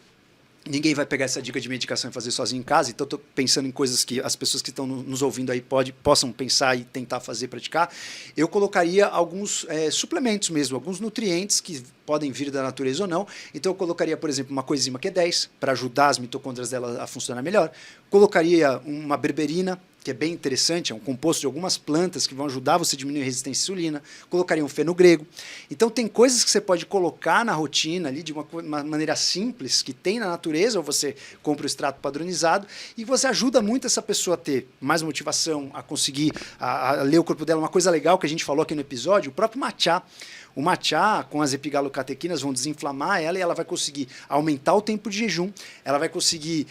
ninguém vai pegar essa dica de medicação e fazer sozinho em casa, então estou pensando em coisas que as pessoas que estão nos ouvindo aí possam pensar e tentar fazer, praticar. Eu colocaria alguns suplementos mesmo, alguns nutrientes que podem vir da natureza ou não. Então eu colocaria, por exemplo, uma coenzima Q10 para ajudar as mitocôndrias dela a funcionar melhor. Colocaria uma berberina, que é bem interessante, é um composto de algumas plantas que vão ajudar você a diminuir a resistência à insulina. Colocaria um fenogrego. Então tem coisas que você pode colocar na rotina ali de uma maneira simples, que tem na natureza, ou você compra o extrato padronizado, e você ajuda muito essa pessoa a ter mais motivação, a conseguir a ler o corpo dela. Uma coisa legal que a gente falou aqui no episódio, o próprio matcha. O matcha, com as epigalocatequinas, vão desinflamar ela e ela vai conseguir aumentar o tempo de jejum, ela vai conseguir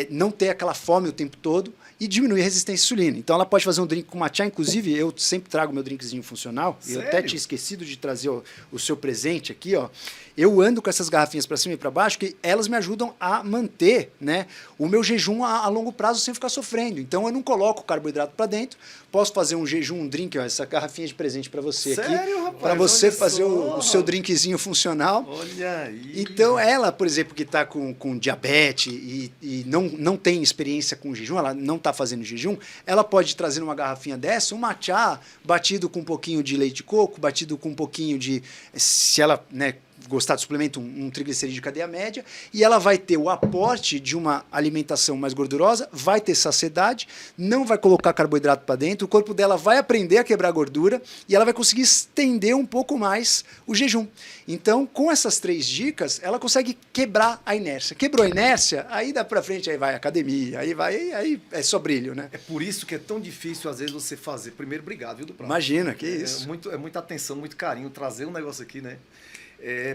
não ter aquela fome o tempo todo e diminuir a resistência à insulina. Então ela pode fazer um drink com matcha, inclusive eu sempre trago meu drinkzinho funcional. Sério? Eu até tinha esquecido de trazer o seu presente aqui, ó. Eu ando com essas garrafinhas para cima e para baixo, que elas me ajudam a manter, né, o meu jejum a longo prazo sem ficar sofrendo. Então eu não coloco carboidrato para dentro, posso fazer um jejum, um drink, ó, essa garrafinha de presente para você. Sério, aqui, rapaz? para você Olha fazer só. o seu drinkzinho funcional. Olha aí. Então ela, por exemplo, que está com diabetes e não tem experiência com jejum, ela não está fazendo jejum, ela pode trazer numa garrafinha dessa um matcha batido com um pouquinho de leite de coco, batido com um pouquinho de, se ela, né, gostar de suplemento, um triglicerídeo de cadeia média, e ela vai ter o aporte de uma alimentação mais gordurosa, vai ter saciedade, não vai colocar carboidrato para dentro, o corpo dela vai aprender a quebrar gordura e ela vai conseguir estender um pouco mais o jejum. Então, com essas 3 dicas, ela consegue quebrar a inércia. Quebrou a inércia, aí dá para frente, aí vai academia, aí é só brilho, né? É por isso que é tão difícil, às vezes, você fazer. Primeiro, obrigado, viu, do Prado? Imagina, que isso. É muita atenção, muito carinho, trazer um negócio aqui, né?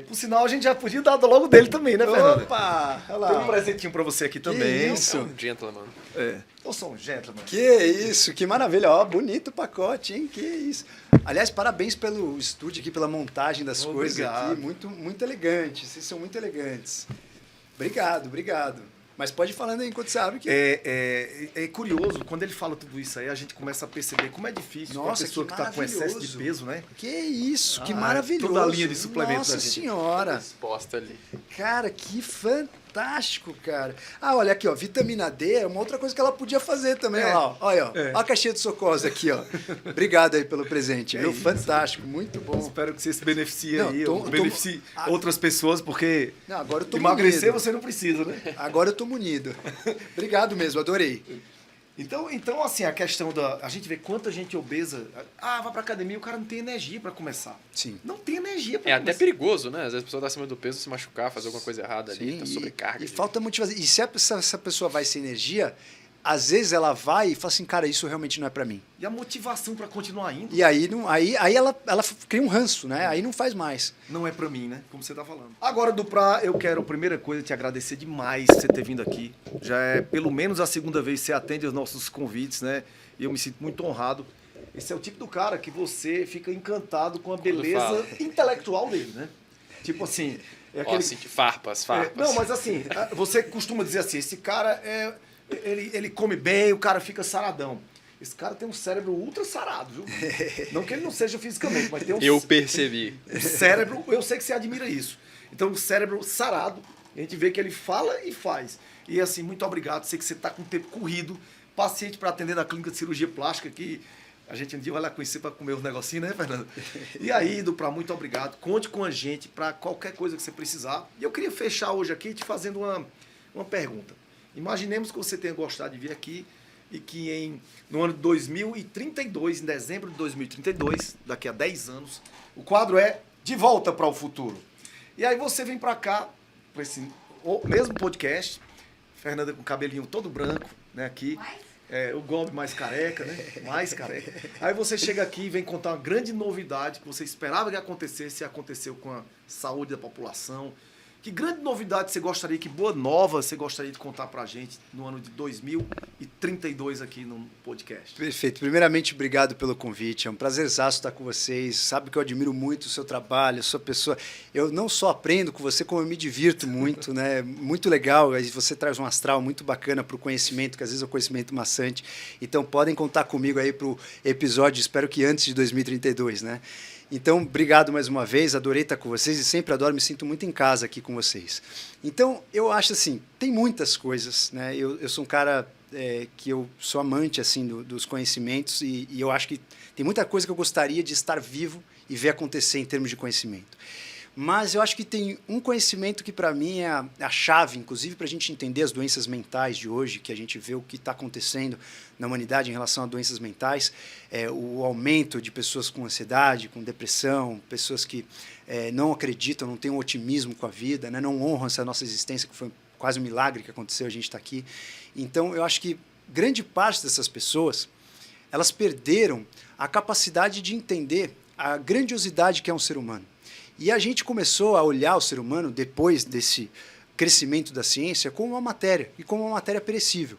Por sinal, a gente já podia dar logo dele também, né, Fernando? Opa! Olha Tem um lá. presentinho pra você aqui também. isso? É um gentleman. Eu sou um gentleman. Que isso, que maravilha. Ó, bonito o pacote, hein? Que isso. Aliás, parabéns pelo estúdio aqui, pela montagem das coisas Obrigado. aqui. Muito, muito elegantes. Vocês são muito elegantes. Obrigado, obrigado. Mas pode ir falando aí enquanto você abre aqui. É curioso, quando ele fala tudo isso aí, a gente começa a perceber como é difícil pra Nossa, pessoa que que tá com excesso de maravilhoso. peso, né? Que isso, que Ah, maravilhoso. toda a linha de suplementos da Nossa gente. senhora. Exposta ali. Cara, que fantástico, cara. Ah, olha aqui, ó, vitamina D é uma outra coisa que ela podia fazer também. Olha lá, ó. Olha, ó. Olha a caixinha de Socorros aqui, ó. Obrigado aí pelo presente, viu? isso. Fantástico, muito bom. Espero que você se beneficie Não, aí, tô- beneficie tô- outras pessoas, porque Não, agora eu tô emagrecer munido. você não precisa, né? Agora eu tô munido. Obrigado mesmo, adorei. Então, assim, a questão da... A gente vê quanta gente obesa... vai pra academia e o cara não tem energia pra começar. Sim. Não tem energia pra É até começar. perigoso, né? Às vezes a pessoa tá acima do peso, se machucar, fazer alguma coisa errada ali, Sim, tá sobrecarga. e falta motivação. E se essa pessoa vai sem energia, às vezes ela vai e fala assim, cara, isso realmente não é pra mim. E a motivação pra continuar indo E aí, aí ela cria um ranço, né? Aí não faz mais. não é pra mim, né? Como você tá falando. Agora, Duprá, eu quero, primeira coisa, te agradecer demais por você ter vindo aqui. Já é pelo menos a segunda vez que você atende aos nossos convites, né? E eu me sinto muito honrado. Esse é o tipo do cara que você fica encantado com a beleza fala. intelectual dele, né? Tipo assim... É Ó, aquele... assim, farpas. Não, mas assim, você costuma dizer assim, esse cara ele come bem, o cara fica saradão. Esse cara tem um cérebro ultra sarado, viu? Não que ele não seja fisicamente, mas tem um Eu percebi. cérebro, eu sei que você admira isso. Então, um cérebro sarado, a gente vê que ele fala e faz. E assim, muito obrigado, sei que você está com o tempo corrido, paciente para atender na clínica de cirurgia plástica, que a gente um dia vai lá conhecer para comer os negocinhos, né, Fernando? E aí, Duprá, muito obrigado. Conte com a gente para qualquer coisa que você precisar. E eu queria fechar hoje aqui te fazendo uma pergunta. Imaginemos que você tenha gostado de vir aqui e que no ano de 2032, em dezembro de 2032, daqui a 10 anos, o quadro é De Volta para o Futuro. E aí você vem para cá, para esse mesmo podcast, Fernanda com o cabelinho todo branco, né, aqui. O Gobi mais careca, né? Mais careca. Aí você chega aqui e vem contar uma grande novidade que você esperava que acontecesse e aconteceu com a saúde da população. Que grande novidade você gostaria, que boa nova você gostaria de contar pra gente no ano de 2032 aqui no podcast? Perfeito. Primeiramente, obrigado pelo convite. É um prazerzaço estar com vocês. Sabe que eu admiro muito o seu trabalho, a sua pessoa. Eu não só aprendo com você, como eu me divirto muito, né? Muito legal. Aí você traz um astral muito bacana para o conhecimento, que às vezes é um conhecimento maçante. Então, podem contar comigo aí para o episódio, espero que antes de 2032, né? Então, obrigado mais uma vez, adorei estar com vocês e sempre adoro, me sinto muito em casa aqui com vocês. Então, eu acho assim, tem muitas coisas, né? Eu sou um cara que eu sou amante assim dos conhecimentos e eu acho que tem muita coisa que eu gostaria de estar vivo e ver acontecer em termos de conhecimento. Mas eu acho que tem um conhecimento que, para mim, é a chave, inclusive, para a gente entender as doenças mentais de hoje, que a gente vê o que está acontecendo na humanidade em relação a doenças mentais, o aumento de pessoas com ansiedade, com depressão, pessoas que não acreditam, não têm um otimismo com a vida, né, não honram essa nossa existência, que foi quase um milagre que aconteceu, a gente está aqui. Então, eu acho que grande parte dessas pessoas, elas perderam a capacidade de entender a grandiosidade que é um ser humano. E a gente começou a olhar o ser humano, depois desse crescimento da ciência, como uma matéria, e como uma matéria perecível.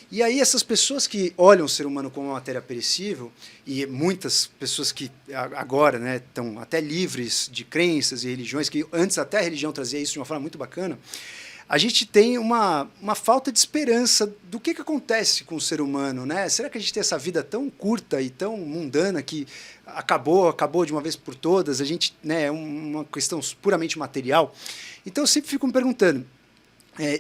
E aí essas pessoas que olham o ser humano como uma matéria perecível, e muitas pessoas que agora estão até livres de crenças e religiões, que antes até a religião trazia isso de uma forma muito bacana, a gente tem uma falta de esperança do que acontece com o ser humano, né? Será que a gente tem essa vida tão curta e tão mundana que acabou de uma vez por todas? A gente, né, é uma questão puramente material. Então eu sempre fico me perguntando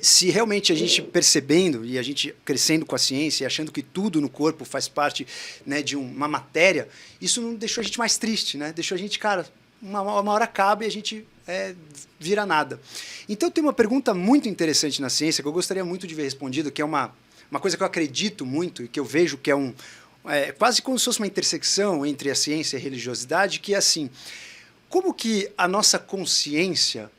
se realmente a gente percebendo e a gente crescendo com a ciência e achando que tudo no corpo faz parte, né, de uma matéria, isso não deixou a gente mais triste, né? Deixou a gente, cara, uma hora acaba e a gente vira nada. Então tem uma pergunta muito interessante na ciência que eu gostaria muito de ver respondida, que é uma coisa que eu acredito muito e que eu vejo que é quase como se fosse uma intersecção entre a ciência e a religiosidade, que é assim, como que a nossa consciência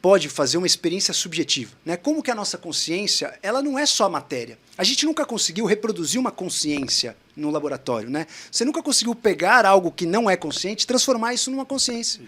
pode fazer uma experiência subjetiva, né? Como que a nossa consciência, ela não é só matéria. A gente nunca conseguiu reproduzir uma consciência no laboratório, né? Você nunca conseguiu pegar algo que não é consciente e transformar isso numa consciência.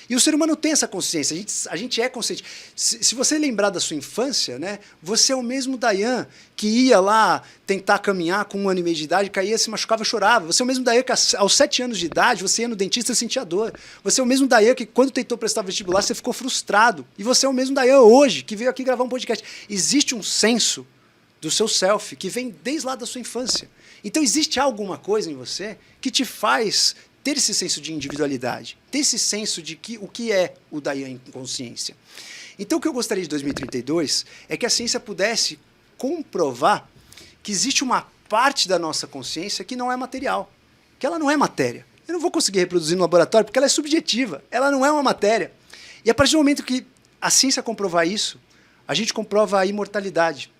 E o ser humano tem essa consciência, a gente é consciente. Se você lembrar da sua infância, né, você é o mesmo Dayan que ia lá tentar caminhar com 1 ano e meio de idade, caía, se machucava, chorava. Você é o mesmo Dayan que aos 7 anos de idade você ia no dentista e sentia dor. Você é o mesmo Dayan que quando tentou prestar vestibular você ficou frustrado. E você é o mesmo Dayan hoje que veio aqui gravar um podcast. Existe um senso do seu self que vem desde lá da sua infância. Então existe alguma coisa em você que te faz ter esse senso de individualidade, ter esse senso de o que é o Dayan em consciência. Então o que eu gostaria de 2032 é que a ciência pudesse comprovar que existe uma parte da nossa consciência que não é material, que ela não é matéria. Eu não vou conseguir reproduzir no laboratório porque ela é subjetiva, ela não é uma matéria. E a partir do momento que a ciência comprovar isso, a gente comprova a imortalidade.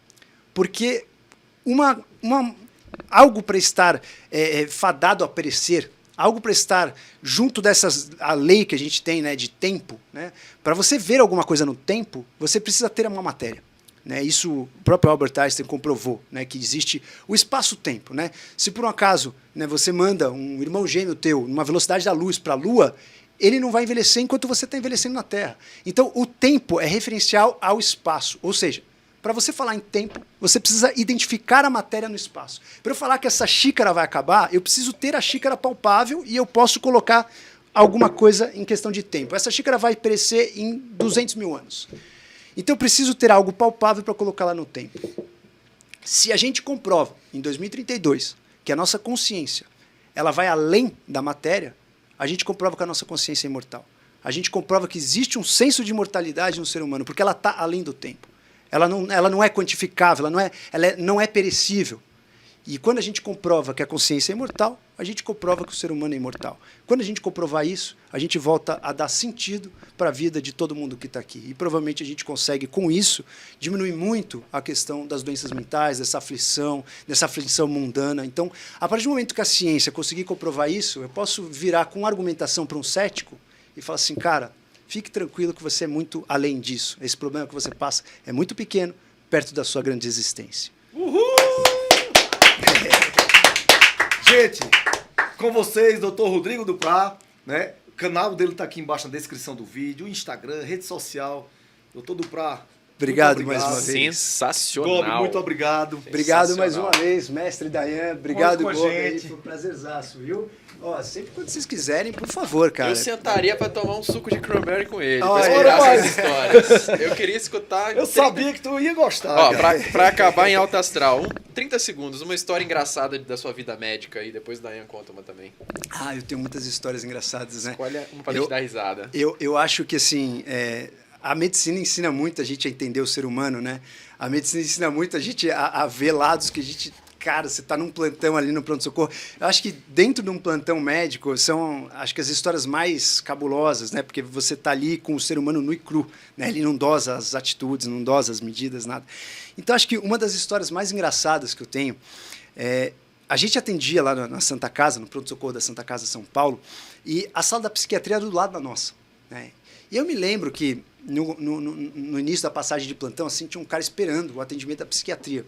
Porque algo para estar fadado a perecer, algo para estar junto a lei que a gente tem, né, de tempo, né, para você ver alguma coisa no tempo, você precisa ter uma matéria. Né, isso o próprio Albert Einstein comprovou, né, que existe o espaço-tempo. Né? Se por um acaso, né, você manda um irmão gêmeo teu numa velocidade da luz para a Lua, ele não vai envelhecer enquanto você está envelhecendo na Terra. Então o tempo é referencial ao espaço, ou seja, para você falar em tempo, você precisa identificar a matéria no espaço. Para eu falar que essa xícara vai acabar, eu preciso ter a xícara palpável e eu posso colocar alguma coisa em questão de tempo. Essa xícara vai perecer em 200 mil anos. Então eu preciso ter algo palpável para colocar lá no tempo. Se a gente comprova, em 2032, que a nossa consciência ela vai além da matéria, a gente comprova que a nossa consciência é imortal. A gente comprova que existe um senso de imortalidade no ser humano, porque ela está além do tempo. Ela não é quantificável, ela não é perecível. E quando a gente comprova que a consciência é imortal, a gente comprova que o ser humano é imortal. Quando a gente comprovar isso, a gente volta a dar sentido para a vida de todo mundo que está aqui. E provavelmente a gente consegue, com isso, diminuir muito a questão das doenças mentais, dessa aflição mundana. Então, a partir do momento que a ciência conseguir comprovar isso, eu posso virar com argumentação para um cético e falar assim, cara, fique tranquilo que você é muito além disso. Esse problema que você passa é muito pequeno, perto da sua grande existência. Uhul! Gente, com vocês, Dr. Rodrigo Duprá, né? O canal dele está aqui embaixo na descrição do vídeo, Instagram, rede social. Dr. Duprá, obrigado mais uma vez. Sensacional. Gobi, muito obrigado. Obrigado mais uma vez, mestre Dayan. Obrigado, Gobi. Foi um prazerzaço, viu? Ó, sempre quando vocês quiserem, por favor, cara. Eu sentaria pra tomar um suco de cranberry com ele, Olha, pra escutar essas histórias. Eu queria escutar... Eu sabia que tu ia gostar. Ó, cara. pra acabar em alta astral, 30 segundos, uma história engraçada da sua vida médica e depois o Dayan conta uma também. Ah, eu tenho muitas histórias engraçadas, né? Olha, uma pra gente dar risada. Eu acho que, assim, a medicina ensina muito a gente a entender o ser humano, né? A medicina ensina muito a gente a ver lados que a gente... Cara, você está num plantão ali no pronto-socorro. Eu acho que dentro de um plantão médico são, acho que as histórias mais cabulosas, né? Porque você está ali com o ser humano nu e cru, né? Ele não dosa as atitudes, não dosa as medidas, nada. Então, acho que uma das histórias mais engraçadas que eu tenho a gente atendia lá na Santa Casa, no pronto-socorro da Santa Casa São Paulo, e a sala da psiquiatria era do lado da nossa, né? E eu me lembro que no início da passagem de plantão, assim, tinha um cara esperando o atendimento da psiquiatria.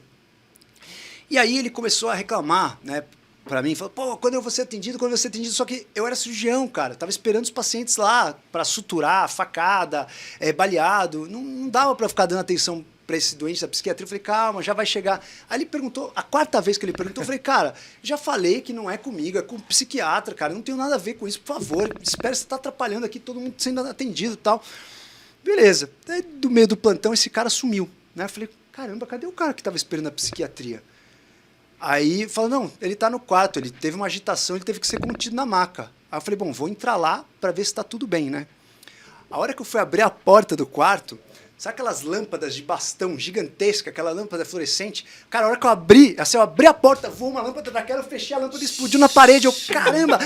E aí ele começou a reclamar, né, pra mim, falou, pô, quando eu vou ser atendido, só que eu era cirurgião, cara, tava esperando os pacientes lá para suturar, facada, baleado, não dava para ficar dando atenção para esse doente da psiquiatria. Eu falei, calma, já vai chegar. Aí ele perguntou, a 4ª vez que ele perguntou, eu falei, cara, já falei que não é comigo, é com o psiquiatra, cara, não tenho nada a ver com isso, por favor, espera, você tá atrapalhando aqui, todo mundo sendo atendido e tal. Beleza. Aí, do meio do plantão, esse cara sumiu, né? Eu falei, caramba, cadê o cara que tava esperando a psiquiatria? Aí falou, não, ele está no quarto, ele teve uma agitação, ele teve que ser contido na maca. Aí eu falei, bom, vou entrar lá para ver se está tudo bem, né? A hora que eu fui abrir a porta do quarto, sabe aquelas lâmpadas de bastão gigantesca, aquela lâmpada fluorescente? Cara, a hora que eu abri a porta, voou uma lâmpada daquela, eu fechei a lâmpada e explodiu na parede. Eu, caramba!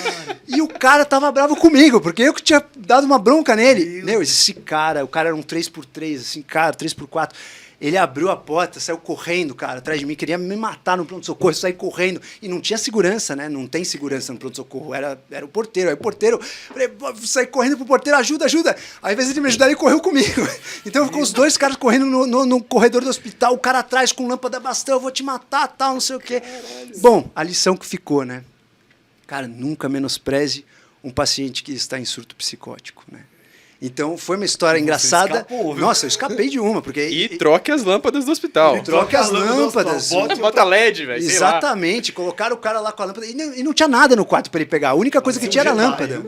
E o cara tava bravo comigo, porque eu que tinha dado uma bronca nele. Meu, esse cara, o cara era um 3x3, assim, cara, 3x4. Ele abriu a porta, saiu correndo, cara, atrás de mim, queria me matar no pronto-socorro, saí correndo. E não tinha segurança, né? Não tem segurança no pronto-socorro, era o porteiro. Aí o porteiro, falei, saí correndo pro porteiro, ajuda. Aí, ao invés de me ajudar, ele correu comigo. Então ficou os dois caras correndo no corredor do hospital, o cara atrás com lâmpada bastão, eu vou te matar, tal, não sei o quê. Caralho. Bom, a lição que ficou, né? Cara, nunca menospreze um paciente que está em surto psicótico, né? Então, foi uma história engraçada. Escapou, viu? Nossa, eu escapei de uma, porque... E troque as lâmpadas do hospital. Troque as lâmpadas. Bota LED, velho. Exatamente. Colocaram o cara lá com a lâmpada. E não tinha nada no quarto para ele pegar. A única coisa que tinha era a lâmpada.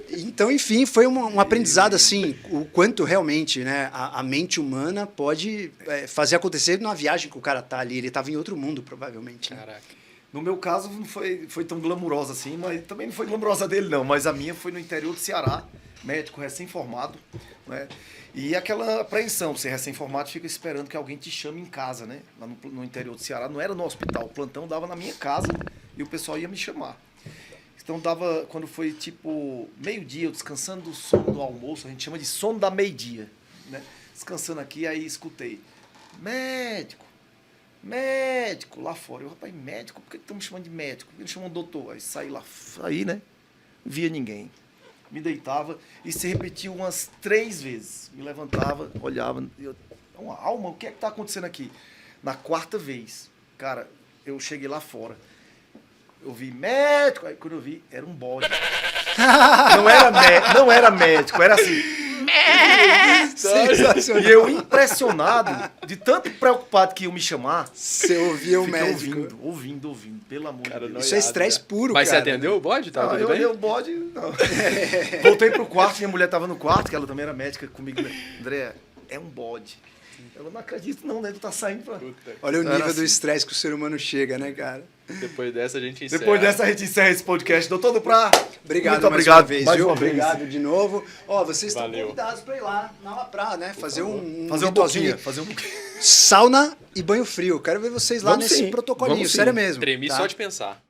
Então, enfim, foi um aprendizado, assim, o quanto realmente, né, a mente humana pode fazer acontecer numa viagem que o cara tá ali. Ele estava em outro mundo, provavelmente. Né? Caraca. No meu caso, não foi tão glamurosa assim, mas também não foi glamurosa dele, não. Mas a minha foi no interior do Ceará, médico recém-formado, né? E aquela apreensão, você recém-formado fica esperando que alguém te chame em casa, né? Lá no interior do Ceará, não era no hospital, o plantão dava na minha casa e o pessoal ia me chamar. Então dava, quando foi tipo meio-dia, eu descansando do sono do almoço, a gente chama de sono da meio-dia, né? Descansando aqui, aí escutei, médico, lá fora. Eu, rapaz, médico? Por que estão me chamando de médico? Por que me chamam de doutor? Aí saí lá, né? Via ninguém. Me deitava e se repetiu umas 3 vezes. Me levantava, olhava, uma alma, o que é que tá acontecendo aqui? Na 4ª vez, cara, eu cheguei lá fora. Eu vi médico, aí quando eu vi, era um bode. Não era médico, era assim. Sensacional. E eu impressionado, de tanto preocupado que iam me chamar. Você ouvia o fiquei médico. ouvindo, pelo amor de Deus. Isso é estresse puro, Mas cara. você atendeu o bode? Tava tudo eu bem? olhei o bode, não. Voltei pro quarto, minha mulher tava no quarto, que ela também era médica comigo. André, é um bode. Eu não acredito não, né? Tu tá saindo pra... Olha o Era nível assim. do estresse que o ser humano chega, né, cara? Depois dessa a gente encerra. Depois dessa a gente encerra esse podcast. Doutor Duprá, Obrigado, muito mais obrigado. uma vez, mais viu? uma vez. Obrigado de novo. Ó, vocês estão Valeu. convidados para ir lá na Laprá, né? Fazer um Fazer um ritualzinho. pouquinho, fazer um sauna e banho frio. Quero ver vocês lá Vamos nesse sim. protocolinho, Vamos sim. sério mesmo. Tremi tá? só de pensar.